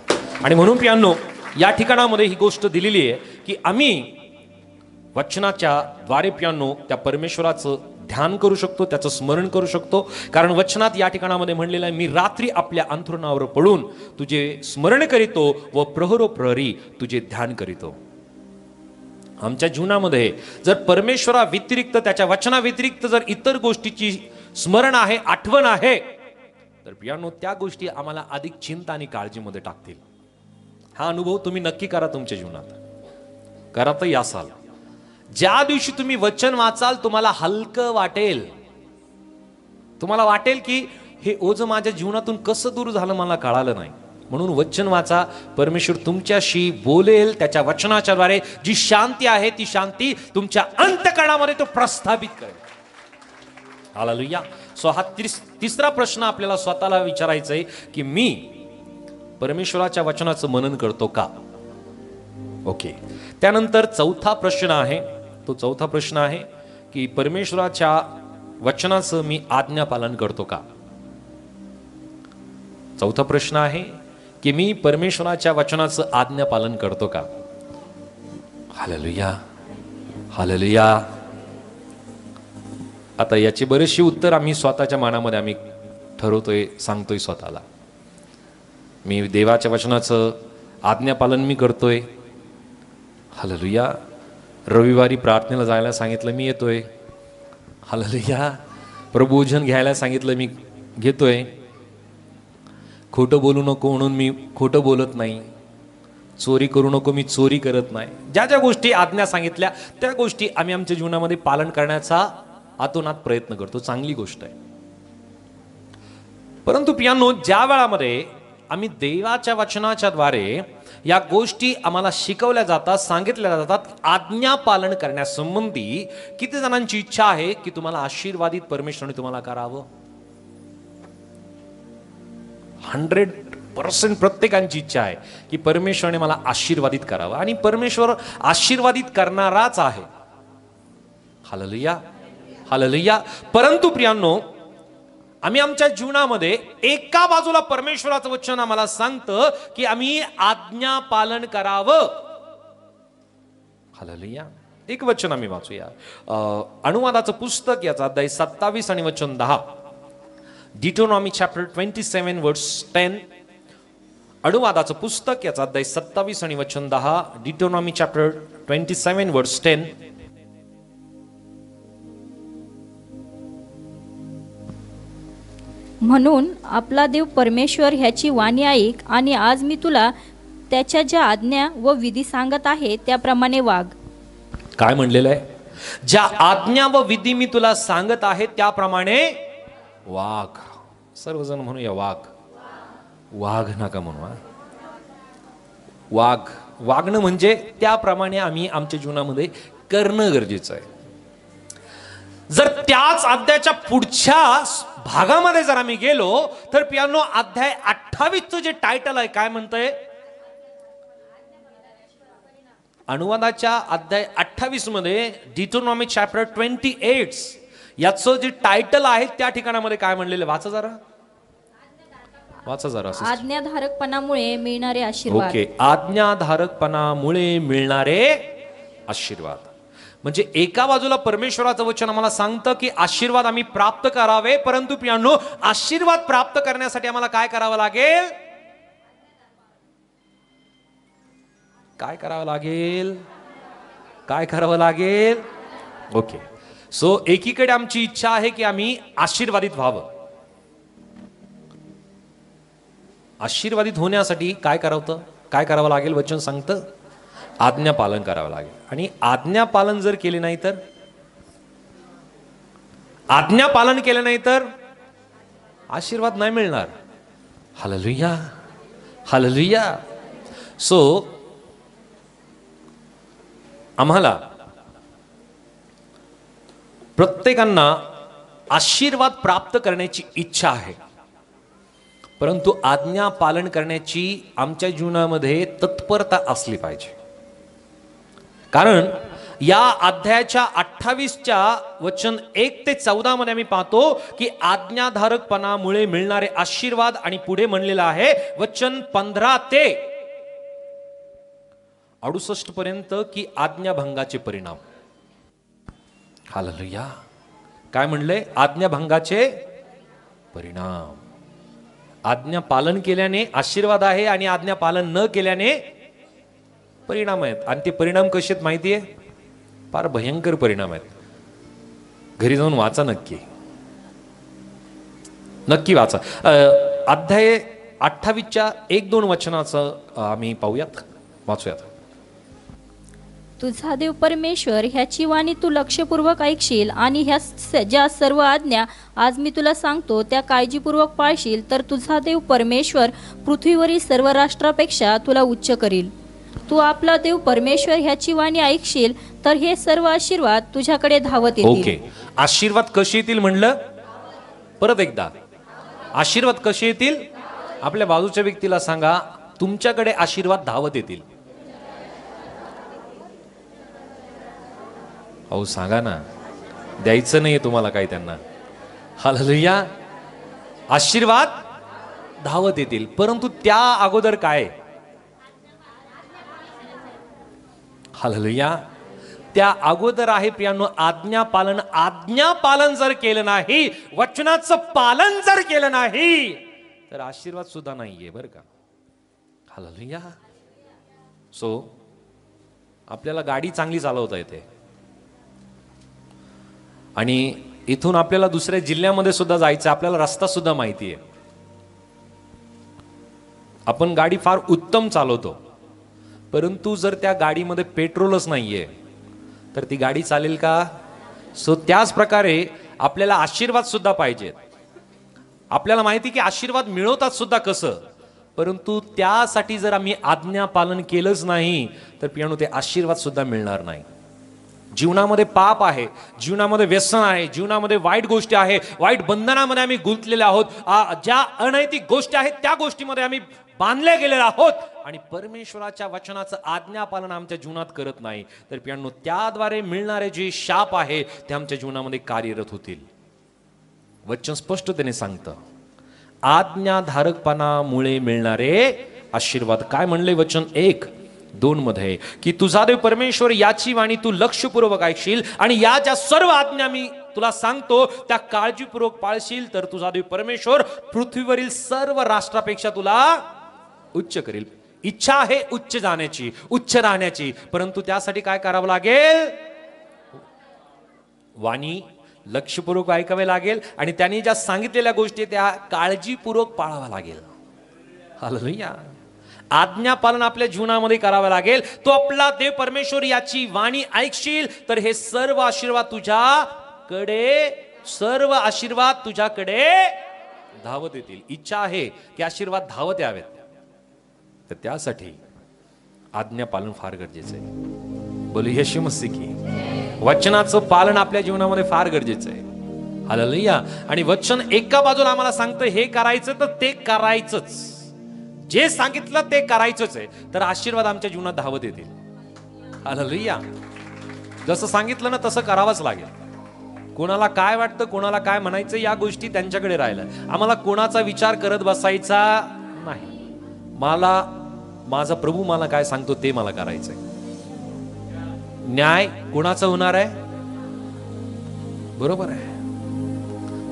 आणि म्हणून प्रियांनो, या ठिकाणामध्ये ही गोष्ट दिलेली आहे की आम्ही वचनाच्या द्वारे प्रियांनो त्या परमेश्वराचं ध्यान करू शकतो, त्याचं स्मरण करू शकतो. कारण वचनात या ठिकाणामध्ये म्हणलेलं आहे, मी रात्री आपल्या अंथरुणावर पडून तुझे स्मरण करीतो व प्रहरोप्रहरी तुझे ध्यान करीतो. आमच्या जीवनामध्ये जर परमेश्वरा व्यतिरिक्त, त्याच्या वचना व्यतिरिक्त जर इतर गोष्टीची स्मरण आहे, आठवण आहे, तर प्रियांनो त्या गोष्टी आम्हाला अधिक चिंता आणि काळजीमध्ये टाकतील. हा अनुभव तुम्ही नक्की करा तुमच्या जीवनात, करा तर यासाल. ज्या दिवशी तुम्ही वचन वाचाल तुम्हाला हलकं वाटेल, तुम्हाला वाटेल की हे ओझं माझ्या जीवनातून कसं दूर झालं मला कळालं नाही. म्हणून वचन वाचा, परमेश्वर तुमच्याशी बोलेल. त्याच्या वचनाच्या द्वारे जी शांती आहे ती शांती तुमच्या अंतःकरणामध्ये तो प्रस्थापित करेल. हालेलुया. सो हा तिसरा प्रश्न आपल्याला स्वतःला विचारायचा आहे की मी परमेश्वराच्या वचनाचं मनन करतो का. ओके. त्यानंतर चौथा प्रश्न आहे, तो चौथा प्रश्न आहे की परमेश्वराच्या वचनाचं मी आज्ञा पालन करतो का. चौथा प्रश्न आहे की मी परमेश्वराच्या वचनाचं आज्ञा पालन करतो का. Hallelujah, hallelujah. आता याची बरीचशी उत्तर आम्ही स्वतःच्या मनामध्ये आम्ही ठरवतोय, सांगतोय स्वतःला. मी देवाच्या वचनाचं आज्ञा पालन मी करतोय. हालेलुया. रविवारी प्रार्थनेला जायला सांगितलं मी येतोय. हालेलुया. प्रभुभोजन घ्यायला सांगितलं मी घेतोय. खोटं बोलू नको म्हणून मी खोटं बोलत नाही. चोरी करू नको मी चोरी करत नाही. ज्या ज्या गोष्टी आज्ञा सांगितल्या त्या गोष्टी आम्ही आमच्या जीवनामध्ये पालन करण्याचा आतोनात प्रयत्न करतो. चांगली गोष्ट आहे. परंतु प्रियांनो, ज्या वेळामध्ये आम्ही देवाच्या वचनाच्या द्वारे या गोष्टी आम्हाला शिकवल्या जातात, सांगितल्या जातात, आज्ञा पालन करण्यासंबंधी किती जणांची इच्छा आहे की तुम्हाला आशीर्वादित परमेश्वराने तुम्हाला करावं. 100% प्रत्येकांची इच्छा आहे की परमेश्वराने मला आशीर्वादित करावं, आणि परमेश्वर आशीर्वादित करणाराच आहे. Hallelujah, hallelujah. परंतु प्रियांनो, आम्ही आमच्या जीवनामध्ये एका बाजूला परमेश्वराचं वचन आम्हाला सांगतं की आम्ही आज्ञा पालन करावं. हालेलुया. एक वचन आम्ही वाचूया. अनुवादाचं पुस्तक याचा अध्याय 27 आणि वचन 10. डिटोनॉमी चॅप्टर 27 वर्स 10. अनुवादाचं पुस्तक याचा अध्याय 27 आणि वचन 10. डिटोनॉमी चॅप्टर 27 वर्स 10. म्हणून आपला देव परमेश्वर ह्याची वाणी ऐक, आणि आज मी तुला त्याच्या ज्या आज्ञा व विधी सांगत आहे त्याप्रमाणे वाग. काय म्हणलेलं आहे? ज्या आज्ञा व विधी मी तुला सांगत आहे त्याप्रमाणे वाघ. सर्वजण म्हणूया वाघ. वाघ नका म्हणू. वाघ, वागणं म्हणजे त्याप्रमाणे आम्ही आमच्या जीवनामध्ये करणं गरजेचं आहे. जर त्याच अध्यायाच्या पुढच्या भागामध्ये जर आम्ही गेलो तर प्रियांनो, अध्याय 28चं जे टायटल आहे काय म्हणतंय? अनुवादाच्या अध्याय 28 मध्ये डिटोनॉमी चॅप्टर 28 याचं जे टायटल आहे त्या ठिकाणामध्ये काय म्हणलेलं? वाचा जरा, वाचा जरा. आज्ञाधारकपणामुळे मिळणारे आशीर्वाद. ओके. आज्ञाधारकपणामुळे मिळणारे आशीर्वाद. म्हणजे एका बाजूला परमेश्वराचं वचन आम्हाला सांगतं की आशीर्वाद आम्ही प्राप्त करावे, परंतु प्रियांनो, आशीर्वाद प्राप्त करण्यासाठी आम्हाला काय करावं लागेल? काय करावं लागेल? काय करावं लागेल? ओके. सो एकीकडे आमची इच्छा आहे की आम्ही आशीर्वादित व्हावं. आशीर्वादित होण्यासाठी काय करावं? काय करावं लागेल? वचन सांगतं आज्ञा पालन करावं लागेल. आणि आज्ञा पालन जर केले नाही तर, आज्ञा पालन केलं नाही तर आशीर्वाद नाही मिळणार. Hallelujah, hallelujah. सो आम्हाला प्रत्येकांना आशीर्वाद प्राप्त करण्याची इच्छा आहे, परंतु आज्ञा पालन करण्याची आमच्या जीवनामध्ये तत्परता असली पाहिजे. कारण या अध्यायाच्या 28च्या वचन 1 ते 14 मध्ये आम्ही पाहतो की आज्ञाधारकपणामुळे मिळणारे आशीर्वाद, आणि पुढे म्हणलेलं आहे वचन 15 ते 68 पर्यंत की आज्ञाभंगाचे परिणाम. हालेलुया. काय म्हणले? आज्ञाभंगाचे परिणाम. आज्ञा पालन केल्याने आशीर्वाद आहे आणि आज्ञा पालन न केल्याने परिणाम आहेत. आणि ते परिणाम कसे आहेत माहिती आहे? फार भयंकर परिणाम आहेत. घरी जाऊन वाचा, नक्की नक्की वाचा. अध्याय 28च्या 1-2 वचनाचं आम्ही पाहूयात, वाचूयात. तुझा देव परमेश्वर ह्याची वाणी तू लक्षपूर्वक ऐकशील आणि ज्या सर्व आज्ञा आज मी तुला सांगतो त्या काळजीपूर्वक पाळशील, तर तुझा देव परमेश्वर पृथ्वीवरील सर्व राष्ट्रापेक्षा तुला उच्च करील. तू आपला देव परमेश्वर ह्याची वाणी ऐकशील, तर हे सर्व आशीर्वाद तुझ्याकडे धावत येतील. ओके, आशीर्वाद कसे येतील म्हणलं? परत एकदा, आशीर्वाद कसे येतील? आपल्या बाजूच्या व्यक्तीला सांगा, तुमच्याकडे आशीर्वाद धावत येतील. अहो सांगा ना, द्यायचं नाहीये तुम्हाला काही त्यांना. हालेलुया, आशीर्वाद धावत येतील. परंतु त्या अगोदर काय? हालेलुया, त्या अगोदर आहे प्रियांनो आज्ञापालन. आज्ञापालन जर केलं नाही, वचनाचं पालन जर केलं नाही, तर आशीर्वाद सुद्धा नाहीये बरं का. हालेलुया. सो आपल्याला गाडी चांगली चालवता येते आणि इथून आपल्याला दुसऱ्या जिल्ह्यामध्ये सुद्धा जायचं, आपल्याला रस्ता सुद्धा माहिती आहे. आपण गाडी फार उत्तम चालवतो, परंतु जर त्या गाडीमध्ये पेट्रोलच नाहीये तर ती गाडी चालेल का? सो त्याच प्रकारे आपल्याला आशीर्वाद सुद्धा पाहिजेत. आपल्याला माहिती की आशीर्वाद मिळवतात सुद्धा कसं, परंतु त्यासाठी जर आम्ही आज्ञा पालन केलंच नाही तर पियानो ते आशीर्वाद सुद्धा मिळणार नाही. जीवनामध्ये पाप आहे, जीवनामध्ये व्यसन आहे, जीवनामध्ये वाईट गोष्टी आहे, वाईट बंधनामध्ये आम्ही गुंतलेले आहोत, ज्या अनैतिक गोष्टी आहेत त्या गोष्टीमध्ये आम्ही बांधले गेलेले आहोत आणि परमेश्वराच्या वचनाचं आज्ञापालन आमच्या जीवनात करत नाही, तर पियानो त्याद्वारे मिळणारे जे शाप आहे ते आमच्या जीवनामध्ये कार्यरत होतील. वचन स्पष्टतेने सांगतं, आज्ञाधारकपणामुळे मिळणारे आशीर्वाद. काय म्हणले वचन 1:2 मध्ये की तुझा देव परमेश्वर याची वाणी तू लक्षपूर्वक ऐकशील आणि या ज्या सर्व आज्ञा मी तुला सांगतो त्या काळजीपूर्वक पाळशील, तर तुझा देव परमेश्वर पृथ्वीवरील सर्व राष्ट्रापेक्षा तुला उच्च करील. इच्छा आहे उच्च जाण्याची, उच्च राहण्याची, परंतु त्यासाठी काय करावं लागेल? वाणी लक्षपूर्वक ऐकावे लागेल आणि त्यांनी ज्या सांगितलेल्या गोष्टी त्या काळजीपूर्वक पाळाव्या लागेल. हालेलुया. आज्ञापालन आपल्या जीवनामध्ये करावं लागेल. तो आपला देव परमेश्वर याची वाणी ऐकशील, तर हे सर्व आशीर्वाद तुझ्याकडे धावत येतील. इच्छा आहे की आशीर्वाद धावत यावेत, तर त्यासाठी आज्ञापालन फार गरजेचं आहे. बोलू येशू मसीह की. वचनाचं पालन आपल्या जीवनामध्ये फार गरजेचं आहे. हालेलुया. आणि वचन एका बाजूला आम्हाला सांगतं हे करायचं तर ते करायचंच, जे सांगितलं ते करायचंच आहे, तर आशीर्वाद आमच्या जीवनात धावत येतील. हालेलुया. जसं सांगितलं ना तसं करावंच लागेल. कोणाला काय वाटतं, कोणाला काय म्हणायचं, या गोष्टी त्यांच्याकडे राहिल्या. आम्हाला कोणाचा विचार करत बसायचा नाही. माझा प्रभू मला काय सांगतो ते मला करायचंय. न्याय कोणाचा होणार आहे? बरोबर आहे.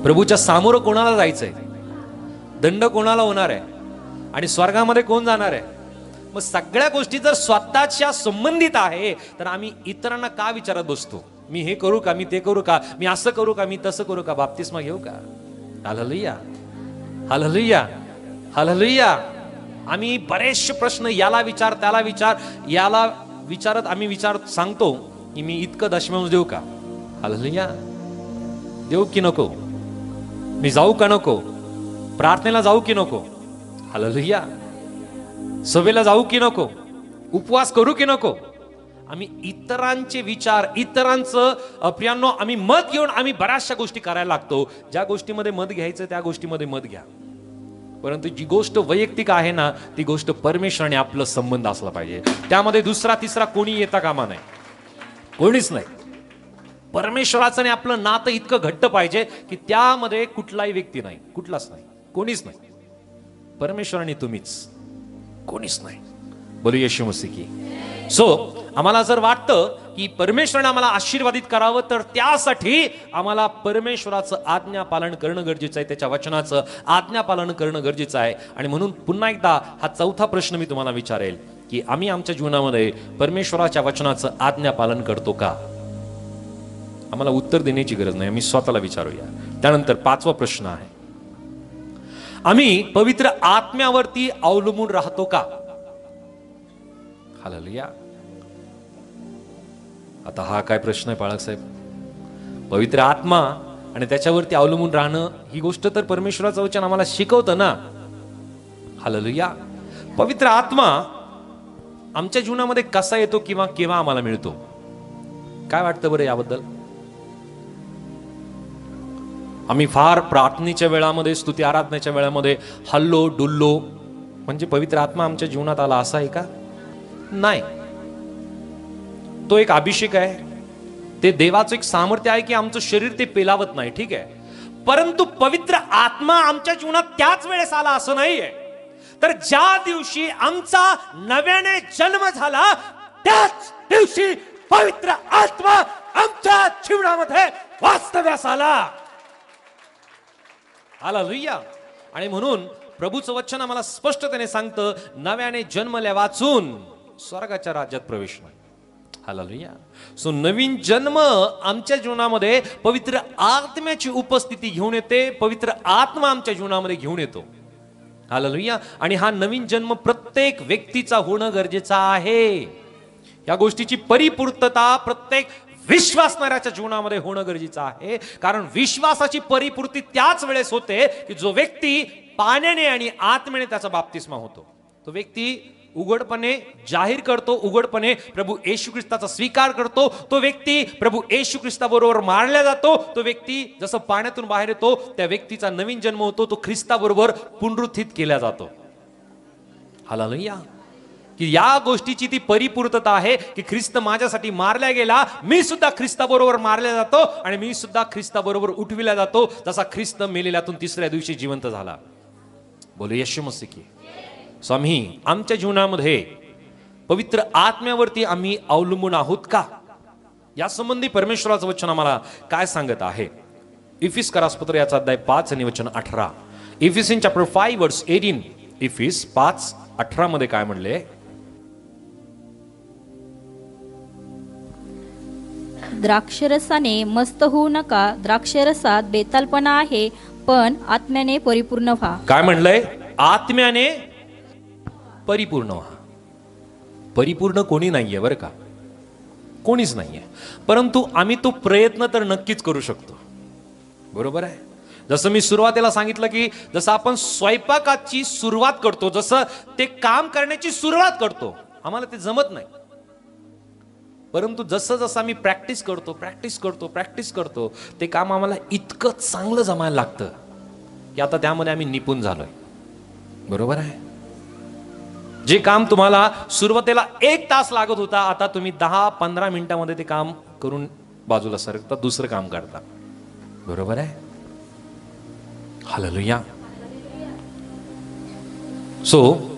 प्रभूच्या सामोरं कोणाला जायचंय? दंड कोणाला होणार आहे? आणि स्वर्गामध्ये कोण जाणार आहे? मग सगळ्या गोष्टी जर स्वतःच्या संबंधित आहे, तर आम्ही इतरांना का विचारत बसतो? मी हे करू का, मी ते करू का, मी असं करू का, मी तसं करू का, बाप्तिस्मा घेऊ का? Hallelujah, hallelujah, hallelujah. आम्ही बरेचसे प्रश्न याला विचार, त्याला विचार, याला विचारत आम्ही सांगतो की मी इतकं दशमांश देऊ का? हालेलुया. देऊ की नको? मी जाऊ का नको? प्रार्थनेला जाऊ की नको? हालेलुया. सभेला जाऊ की नको? उपवास करू की नको? आम्ही इतरांचे विचार, इतरांचं प्रियांनो आम्ही मत घेऊन आम्ही बऱ्याचशा गोष्टी करायला लागतो. ज्या गोष्टीमध्ये मत घ्यायचं त्या गोष्टीमध्ये मत घ्या, परंतु जी गोष्ट वैयक्तिक आहे ना, ती गोष्ट परमेश्वराने आपलं संबंध असला पाहिजे. त्यामध्ये दुसरा तिसरा कोणी येता कामा नाही, कोणीच नाही. परमेश्वराचं आणि आपलं नातं इतकं घट्ट पाहिजे की त्यामध्ये कुठलाही व्यक्ती नाही, कुठलाच नाही, कोणीच नाही. परमेश्वराने तुम्हीच, कोणीच नाही. बोलू येशू मसीह की. सो आम्हाला जर वाटतं की परमेश्वराने आम्हाला आशीर्वादित करावं, तर त्यासाठी आम्हाला परमेश्वराचं आज्ञा पालन करणं गरजेचं आहे, त्याच्या वचनाचं आज्ञा पालन करणं गरजेचं आहे. आणि म्हणून पुन्हा एकदा हा चौथा प्रश्न मी तुम्हाला विचारेल की आम्ही आमच्या जीवनामध्ये परमेश्वराच्या वचनाचं आज्ञा पालन करतो का? आम्हाला उत्तर देण्याची गरज नाही, आम्ही स्वतःला विचारूया. त्यानंतर 5वा प्रश्न आहे, आम्ही पवित्र आत्म्यावरती अवलंबून राहतो का? हालेलुया. आता हा काय प्रश्न आहे बाळक साहेब? पवित्र आत्मा आणि त्याच्यावरती अवलंबून राहणं ही गोष्ट तर परमेश्वराचं वचन आम्हाला शिकवतं ना. हालेलुया. पवित्र आत्मा आमच्या जीवनामध्ये कसा येतो किंवा केव्हा आम्हाला मिळतो? काय वाटतं बरं याबद्दल? आम्ही फार प्रार्थनेच्या वेळामध्ये, स्तुती आराधनेच्या वेळामध्ये हल्लो डुल्लो म्हणजे पवित्र आत्मा आमच्या जीवनात आला असा आहे का? नाही. तो एक अभिषेक आहे, ते देवाचं एक सामर्थ्य आहे की आमचं शरीर ते पेलावत नाही, ठीक आहे. परंतु पवित्र आत्मा आमच्या जीवनात त्याच वेळेस आला असं नाहीये. तर ज्या दिवशी आमचा नव्याने जन्म झाला त्याच दिवशी पवित्र आत्मा आमच्या जीवनामध्ये वास्तव्यास आला. हालेलुया. आणि म्हणून प्रभूचं वचन आम्हाला स्पष्टतेने सांगतं, नव्याने जन्मल्या वाचून स्वर्गाच्या राज्यात प्रवेश नाही. हालेलुया. सो नवीन जन्म आमच्या जीवनामध्ये पवित्र आत्म्याची उपस्थिती घेऊन येते, पवित्र आत्मा आमच्या जीवनामध्ये घेऊन येतो. हालेलुया. आणि हा नवीन जन्म प्रत्येक व्यक्तीचा होणं गरजेचं आहे. या गोष्टीची परिपूर्तता प्रत्येक विश्वासणाऱ्याच्या जीवनामध्ये होणं गरजेचं आहे. कारण विश्वासाची परिपूर्ती त्याच वेळेस होते की जो व्यक्ती पाण्याने आणि आत्म्याने त्याचा बाप्तिस्मा होतो. तो व्यक्ती उघडपणे जाहीर करतो, उघडपणे प्रभू येशू ख्रिस्ताचा स्वीकार करतो. तो व्यक्ती प्रभू येशू ख्रिस्ताबरोबर मारला जातो. तो व्यक्ती जसं पाण्यातून बाहेर येतो त्या व्यक्तीचा नवीन जन्म होतो. तो ख्रिस्ताबरोबर पुनरुत्थित केला जातो. हालेलुया. की या गोष्टीची ती परिपूर्तता आहे की ख्रिस्त माझ्यासाठी मारला गेला, मी सुद्धा ख्रिस्ताबरोबर मारला जातो आणि मी सुद्धा ख्रिस्ताबरोबर उठविला जातो, जसा ख्रिस्त मेलेल्यातून तिसऱ्या दिवशी जिवंत झाला. बोलो येशू मसीह की. सो आम्ही आमच्या जीवनामध्ये पवित्र आत्म्यावरती आम्ही अवलंबून आहोत का? या संबंधी परमेश्वराचं वचन आम्हाला काय सांगत आहे? इफिस करासपत्र याचा अध्याय 5 आणि वचन 18. इफिसियन चॅप्टर 5 वर्स 18. इफिस 5:18 मध्ये काय म्हणले? द्राक्षरसाने मस्त होऊ नका, द्राक्षरसात बेतालपणा आहे, पण आत्म्याने परिपूर्ण व्हा. काय म्हणलंय? आत्म्याने परिपूर्ण व्हा. परिपूर्ण कोणी नाहीये बरं का, कोणीच नाहीये. परंतु आम्ही तो प्रयत्न तर नक्कीच करू शकतो. बरोबर आहे. जसं मी सुरुवातीला सांगितलं की जसं आपण स्वयंपाकाची सुरुवात करतो, जसं ते काम करण्याची सुरुवात करतो, आम्हाला ते जमत नाही. परंतु जसं जसं आम्ही प्रॅक्टिस करतो ते काम आम्हाला इतकं चांगलं जमायला लागतं की आता त्यामध्ये आम्ही निपुण झालोय. बरोबर आहे. जे काम तुम्हाला सुरुवातीला 1 तास लागत होता, आता तुम्ही 10-15 मिनिटांमध्ये ते काम करून बाजूला सरकता, दुसरं काम करता. बरोबर आहे. हालेलुया. सो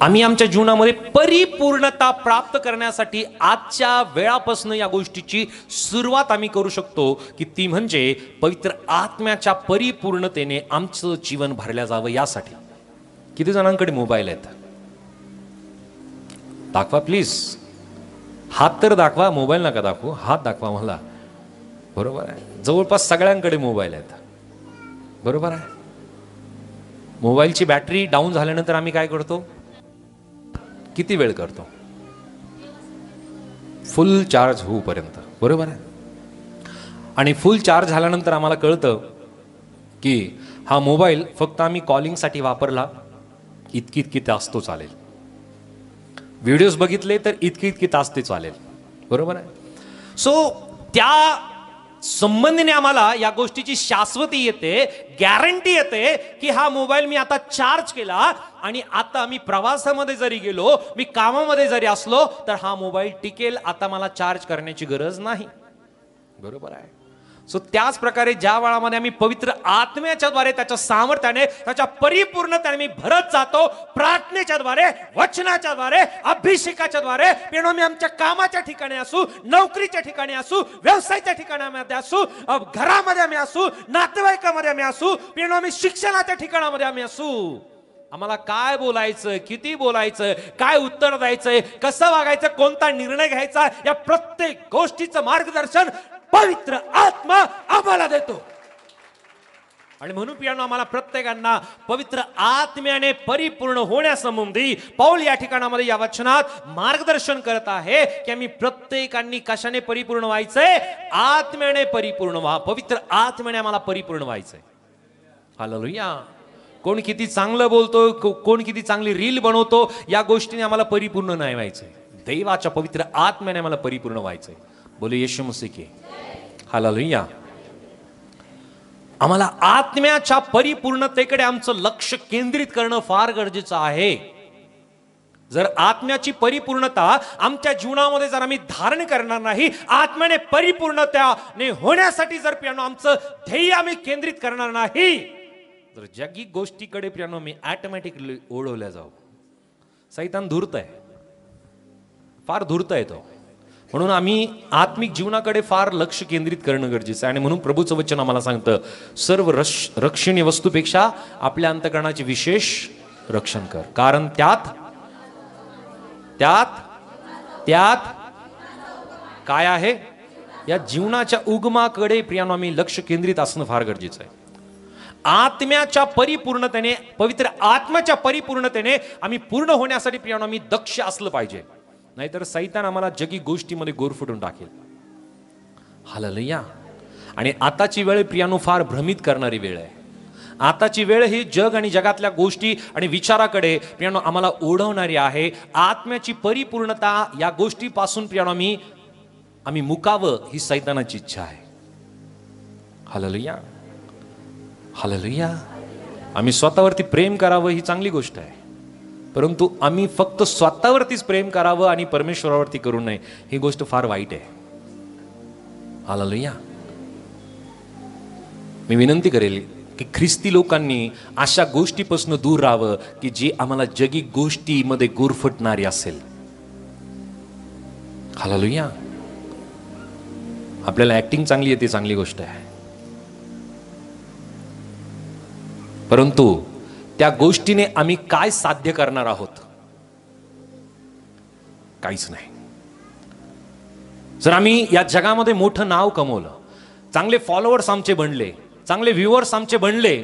आम्ही आमच्या जीवनामध्ये परिपूर्णता प्राप्त करण्यासाठी आजच्या वेळापासून या गोष्टीची सुरुवात आम्ही करू शकतो की ती म्हणजे पवित्र आत्म्याच्या परिपूर्णतेने आमचं जीवन भरल्या जावं यासाठी. किती जणांकडे मोबाईल आहेत? दाखवा प्लीज. हात तर दाखवा, मोबाईल नका दाखवू, हात दाखवा मला. बरोबर आहे. जवळपास सगळ्यांकडे मोबाईल आहेत. बरोबर आहे. मोबाईलची बॅटरी डाऊन झाल्यानंतर आम्ही काय करतो? किती वेळ करतो? फुल चार्ज होऊपर्यंत. बरोबर आहे. आणि फुल चार्ज झाल्यानंतर आम्हाला कळतं की हा मोबाईल फक्त आम्ही कॉलिंगसाठी वापरला, इतकी तास तो चालेल. व्हिडिओज बघितले तर इतकी तास ते चालेल. बरोबर आहे. सो त्या संबंधीने आम्हाला या गोष्टीची शाश्वती येते, गॅरंटी येते की हा मोबाईल मी आता चार्ज केला आणि आता मी प्रवासामध्ये जरी गेलो, मी कामामध्ये जरी असलो तर हा मोबाईल टिकेल, आता मला चार्ज करण्याची गरज नाही. बरोबर आहे. सो त्याच प्रकारे ज्या वेळामध्ये आम्ही पवित्र आत्म्याच्या द्वारे, त्याच्या सामर्थ्याने, त्याच्या परिपूर्णतेने मी भरत जातो, प्रार्थनेच्या द्वारे, वचनाच्या द्वारे, अभिषेकाच्या द्वारे, पेनो मी आमच्या कामाच्या ठिकाणी असू, नोकरीच्या ठिकाणी असू, व्यवसायाच्या ठिकाणामध्ये असू, घरामध्ये आम्ही असू, नातेवाईकामध्ये आम्ही असू, पेनो मी शिक्षणाच्या ठिकाणामध्ये आम्ही असू, आम्हाला काय बोलायचं, किती बोलायचं, काय उत्तर द्यायचंय, कसं वागायचं, कोणता निर्णय घ्यायचा, या प्रत्येक गोष्टीचं मार्गदर्शन पवित्र आत्मा आम्हाला देतो. आणि म्हणून पियानो आम्हाला प्रत्येकांना पवित्र आत्म्याने परिपूर्ण होण्यासंबंधी पौल या ठिकाणामध्ये या वचनात मार्गदर्शन करत आहे की आम्ही प्रत्येकांनी कशाने परिपूर्ण व्हायचंय? आत्म्याने परिपूर्ण व्हा. पवित्र आत्म्याने आम्हाला परिपूर्ण व्हायचंय. हालेलुया. कोण किती चांगलं बोलतो, कोण किती चांगली रील बनवतो, या गोष्टीने आम्हाला परिपूर्ण नाही व्हायचंय. देवाच्या पवित्र आत्म्याने आम्हाला परिपूर्ण व्हायचंय. बोले येशू मसीह की हालेलुया. आम्हाला आत्म्याच्या परिपूर्णतेकडे आमचं लक्ष केंद्रित करणं फार गरजेचं आहे. जर आत्म्याची परिपूर्णता आमच्या जीवनामध्ये जर आम्ही धारण करणार नाही, आत्म्याने परिपूर्णतेने होण्यासाठी जर पियानो आमचं ध्येय आम्ही केंद्रित करणार नाही, तर जगी गोष्टीकडे पियानो मी ऑटोमॅटिकली ओढवल्या जाऊ. सैतान धूर्त आहे, फार धूर्त आहे तो. म्हणून आम्ही आत्मिक जीवनाकडे फार लक्ष केंद्रित करणं गरजेचं आहे. आणि म्हणून प्रभूचं वचन आम्हाला सांगतं, सर्व रक्षणीय वस्तूपेक्षा आपल्या अंतःकरणाचे विशेष रक्षण कर, कारण त्यात काय आहे? या जीवनाच्या उगमाकडे प्रियानो आम्ही लक्ष केंद्रित असणं फार गरजेचं आहे. आत्म्याच्या परिपूर्णतेने, पवित्र आत्म्याच्या परिपूर्णतेने आम्ही पूर्ण होण्यासाठी प्रियानो आम्ही दक्ष असलं पाहिजे. नाहीतर सैतान आम्हाला जगी गोष्टीमध्ये गोरफटून टाकेल. हालेलुया. आणि आताची वेळ प्रियानो फार भ्रमित करणारी वेळ आहे. आताची वेळ ही जग आणि जगातल्या गोष्टी आणि विचाराकडे प्रियानो आम्हाला ओढवणारी आहे. आत्म्याची परिपूर्णता या गोष्टीपासून प्रियानो आम्ही मुकावं ही सैतानाची इच्छा आहे. हालेलुया. हालेलुया. आम्ही स्वतःवरती प्रेम करावं ही चांगली गोष्ट आहे, परंतु आम्ही फक्त स्वतःवरतीच प्रेम करावं आणि परमेश्वरावरती करू नये ही गोष्ट फार वाईट आहे. हालेलुया. मी विनंती करेल की ख्रिस्ती लोकांनी अशा गोष्टीपासून दूर राहावं की जी आम्हाला जगी गोष्टीमध्ये गुरफटणारी असेल. हालेलुया. आपल्याला ऍक्टिंग चांगली येते, चांगली गोष्ट आहे, परंतु त्या गोष्टीने आम्ही काय साध्य करणार आहोत? काहीच नाही. जर आम्ही या जगामध्ये मोठं नाव कमवलं, चांगले फॉलोअर्स आमचे बनले, चांगले व्ह्युअर्स आमचे बनले,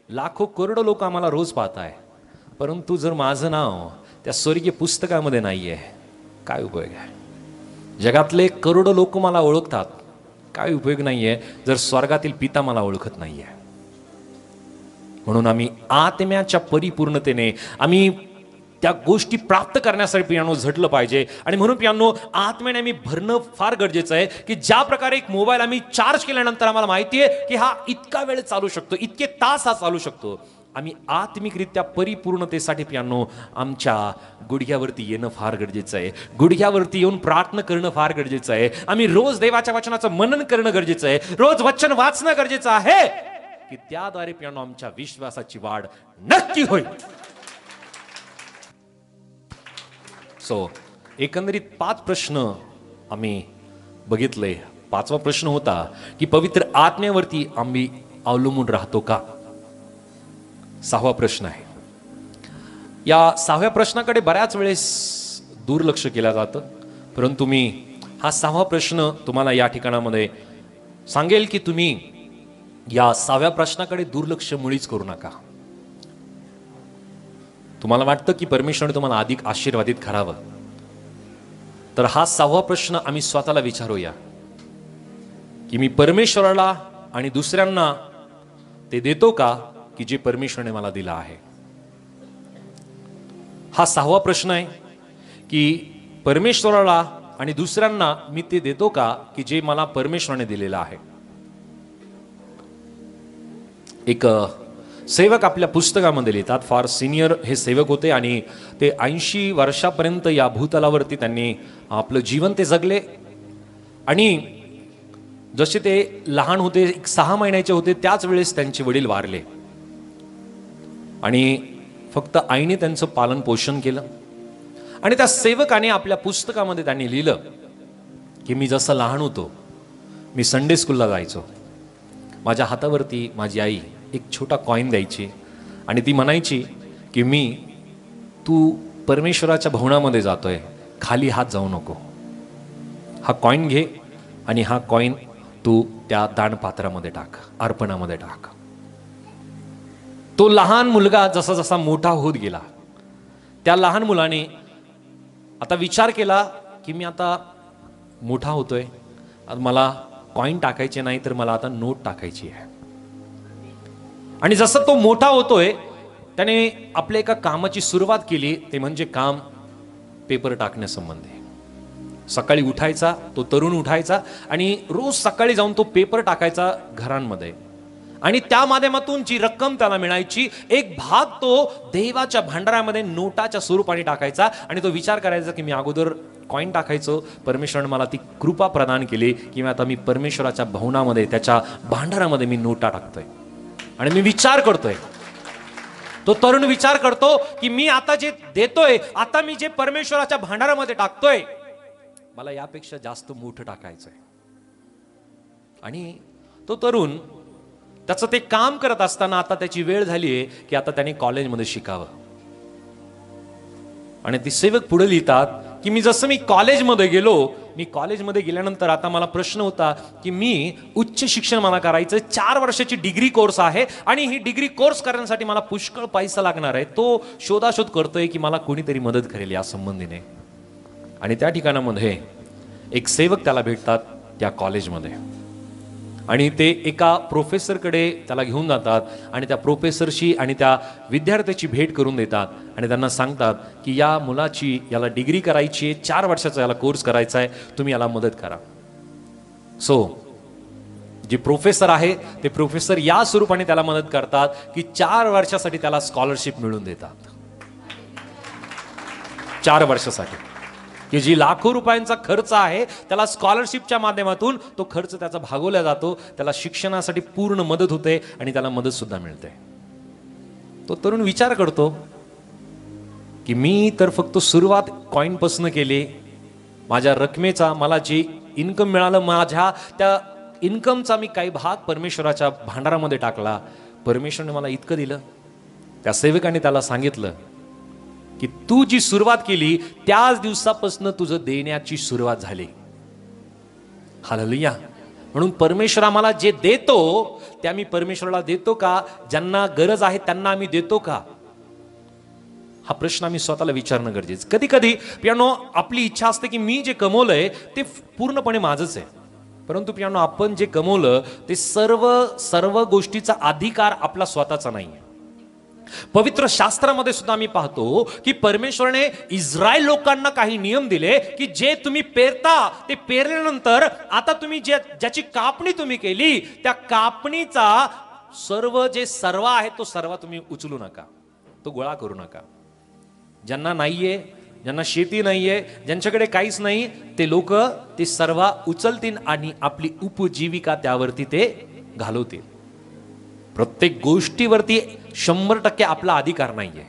लाखो करोडो लोक आम्हाला रोज पाहताय, परंतु जर माझं नाव त्या स्वर्गीय पुस्तकामध्ये नाहीये, काय उपयोग आहे? जगातले करोडो लोक मला ओळखतात, काय उपयोग नाहीये जर स्वर्गातील पिता मला ओळखत नाहीये. म्हणून आम्ही आत्म्याच्या परिपूर्णतेने आम्ही त्या गोष्टी प्राप्त करण्यासाठी पियानो झटलं पाहिजे. आणि म्हणून पियानो आत्म्याने आम्ही भरणं फार गरजेचं आहे. की ज्या प्रकारे एक मोबाईल आम्ही चार्ज केल्यानंतर आम्हाला माहिती आहे की हा इतका वेळ चालू शकतो, इतके तास हा चालू शकतो, आम्ही आत्मिकरित्या परिपूर्णतेसाठी पियानो आमच्या गुडघ्यावरती येणं फार गरजेचं आहे. गुडघ्यावरती येऊन प्रार्थना करणं फार गरजेचं आहे. आम्ही रोज देवाच्या वचनाचं मनन करणं गरजेचं आहे, रोज वचन वाचणं गरजेचं आहे, की त्याद्वारे पियानो आमच्या विश्वासाची वाढ नक्की होईल. एकंदरीत 5 प्रश्न आम्ही बघितले. 5वा प्रश्न होता की पवित्र आत्म्यावरती आम्ही अवलंबून राहतो का? 6वा प्रश्न आहे. या 6व्या प्रश्नाकडे बऱ्याच वेळेस दुर्लक्ष केलं जातं, परंतु मी हा 6वा प्रश्न तुम्हाला या ठिकाणामध्ये सांगेल की तुम्ही या 6व्या प्रश्नाकडे दुर्लक्ष मुळीच करू नका. तुम्हाला वाटतं की परमेश्वराने तुम्हाला अधिक आशीर्वादित करावं, तर हा 6वा प्रश्न आम्ही स्वतःला विचारूया की मी परमेश्वराला आणि दुसऱ्यांना ते देतो का की जे परमेश्वराने मला दिलं आहे? हा 6वा प्रश्न आहे की परमेश्वराला आणि दुसऱ्यांना मी ते देतो का की जे मला परमेश्वराने दिलेलं आहे. एक सेवक आपल्या पुस्तकामध्ये लिहितात, फार सिनियर हे सेवक होते आणि ते 80 वर्षापर्यंत या भूतलावरती त्यांनी आपलं जीवन ते जगले. आणि जसे ते लहान होते, 6 महिन्याचे होते, त्याच वेळेस त्यांचे वडील वारले आणि फक्त आईने त्यांचं पालन पोषण केलं. आणि त्या सेवकाने आपल्या पुस्तकामध्ये त्यांनी लिहिलं की मी जसं लहान होतो, मी संडे स्कूलला जायचो, माझ्या हातावरती माझी आई एक छोटा कॉइन द्यायची आणि ती म्हणायची की तू परमेश्वराच्या भवनामध्ये जातोय, खाली हात जाऊ नको, हा कॉइन घे आणि हा कॉइन तू त्या दानपात्रामध्ये टाक, अर्पणामध्ये टाक. तो लहान मुलगा जसा जसा मोठा होत गेला, त्या लहान मुलाने आता विचार केला की मी आता मोठा होतोय, आता मला कॉईन टाकायचे नाही तर मला आता नोट टाकायची आहे. आणि जसं तो मोठा होतोय त्याने आपल्या एका कामाची सुरुवात केली, ते म्हणजे काम पेपर टाकण्यासंबंधी. सकाळी उठायचा, तो तरुण उठायचा आणि रोज सकाळी जाऊन तो पेपर टाकायचा घरांमध्ये, आणि त्या माध्यमातून जी रक्कम त्याला मिळायची एक भाग तो देवाच्या भांडारामध्ये नोटाच्या स्वरूपाने टाकायचा. आणि तो विचार करायचा की मी अगोदर कॉईन टाकायचो, परमेश्वराने मला ती कृपा प्रदान केली की आता मी परमेश्वराच्या भवनामध्ये त्याच्या भांडारामध्ये मी नोटा टाकतोय. आणि मी विचार करतोय, तो तरुण विचार करतो की मी आता जे देतोय, आता मी जे परमेश्वराच्या भांडारामध्ये टाकतोय, मला यापेक्षा जास्त मोठं टाकायचंय. आणि तो तरुण त्याचं ते काम करत असताना आता त्याची वेळ झाली आहे की आता त्याने कॉलेजमध्ये शिकावं. आणि ती सेवक पुढे लिहितात की मी कॉलेजमध्ये गेलो, मी कॉलेजमध्ये गेल्यानंतर आता मला प्रश्न होता की मी उच्च शिक्षण मला करायचं, 4 वर्षाची डिग्री कोर्स आहे आणि ही डिग्री कोर्स करण्यासाठी मला पुष्कळ पैसा लागणार आहे. तो शोधाशोध करतोय की मला कोणीतरी मदत करेल या संबंधीने. आणि त्या ठिकाणामध्ये एक सेवक त्याला भेटतात त्या कॉलेजमध्ये, आणि ते एका प्रोफेसरकडे त्याला घेऊन जातात आणि त्या प्रोफेसरशी आणि त्या विद्यार्थ्याची भेट करून देतात आणि त्यांना सांगतात की या मुलाची, याला डिग्री करायची आहे, 4 वर्षाचा याला कोर्स करायचा आहे, तुम्ही याला मदत करा. जे प्रोफेसर आहे ते प्रोफेसर या स्वरूपाने त्याला मदत करतात की 4 वर्षासाठी त्याला स्कॉलरशिप मिळवून देतात. 4 वर्षासाठी की जी लाखो रुपयांचा खर्च आहे त्याला स्कॉलरशिपच्या माध्यमातून तो खर्च त्याचा भागवला जातो, त्याला शिक्षणासाठी पूर्ण मदत होते आणि त्याला मदत सुद्धा मिळते. तो तरुण विचार करतो की मी तर फक्त सुरुवात कॉईन पासून केली, माझ्या रकमेचा मला जे इन्कम मिळालं, माझ्या त्या इन्कमचा मी काही भाग परमेश्वराच्या भांडारामध्ये टाकला, परमेश्वराने मला इतकं दिलं. त्या सेवकाने त्याला सांगितलं की तू जी सुरुवात केली त्याच दिवसापासून तुझं देण्याची सुरुवात झाली. हालेलुया. म्हणून परमेश्वर आम्हाला जे देतो ते आम्ही परमेश्वराला देतो का? ज्यांना गरज आहे त्यांना आम्ही देतो का? हा प्रश्न आम्ही स्वतःला विचारणं गरजेचं. कधी कधी पियानो आपली इच्छा असते की मी जे कमवलंय ते पूर्णपणे माझंच आहे, परंतु पियानो आपण जे कमवलं ते सर्व गोष्टीचा अधिकार आपला स्वतःचा नाही आहे. पवित्र शास्त्रामध्ये सुद्धा आम्ही पाहतो की परमेश्वराने इस्रायल लोकांना काही नियम दिले की जे तुम्ही पेरता ते पेरल्यानंतर आता तुम्ही ज्याची कापणी तुम्ही केली त्या कापणीचा जे सर्व आहे तो सर्व तुम्ही उचलू नका, तो गोळा करू नका. ज्यांना नाहीये, ज्यांना शेती नाहीये, ज्यांच्याकडे काहीच नाही, ते लोक ते सर्व उचलतील आणि आपली उपजीविका त्यावरती ते घालवतील. प्रत्येक गोष्टीवरती 100% आपला अधिकार नाहीये.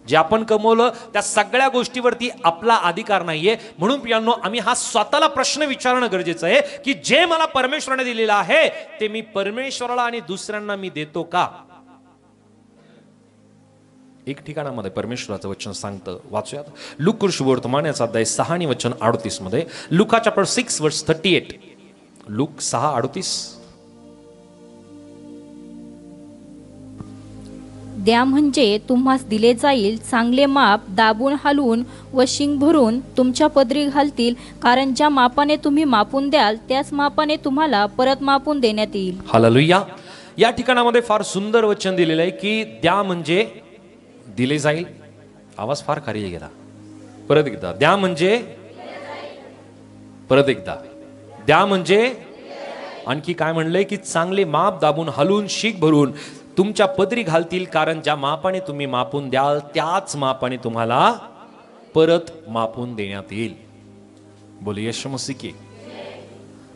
जे आपण कमवलं त्या सगळ्या गोष्टीवरती आपला अधिकार नाहीये. म्हणून पियानो आम्ही हा स्वतःला प्रश्न विचारणं गरजेचं आहे की जे मला परमेश्वराने दिलेलं आहे ते मी परमेश्वराला आणि दुसऱ्यांना मी देतो का? एक ठिकाणामध्ये परमेश्वराचं वचन सांगतं, वाचूयात. लूका शुभवर्तमान याचा अध्याय 6 आणि वचन 38 मध्ये. लुका चॅप्टर 6 वर्स 38. लूक 6:38. द्या म्हणजे तुम्हास दिले जाईल, चांगले माप, दाबून हलवून व शिंग भरून तुमच्या पदरी घालतील, कारण ज्या मापाने तुम्ही मापून द्याल त्याच मापाने तुम्हाला परत मापून देण्यात येईल. हालेलुया. या ठिकाणामध्ये फार सुंदर वचन दिलेलं आहे की द्या म्हणजे दिले जाईल. आवाज फार खाली गेला. परत एकदा. द्या म्हणजे, परत एकदा. द्या म्हणजे, आणखी काय म्हणलंय की चांगले माप, दाबून हलवून शीख भरून तुमच्या पदरी घालतील, कारण ज्या मापाने तुम्ही मापून द्याल त्याच मापाने तुम्हाला परत मापून देण्यात येईल. बोलिये यीशु मसीह की.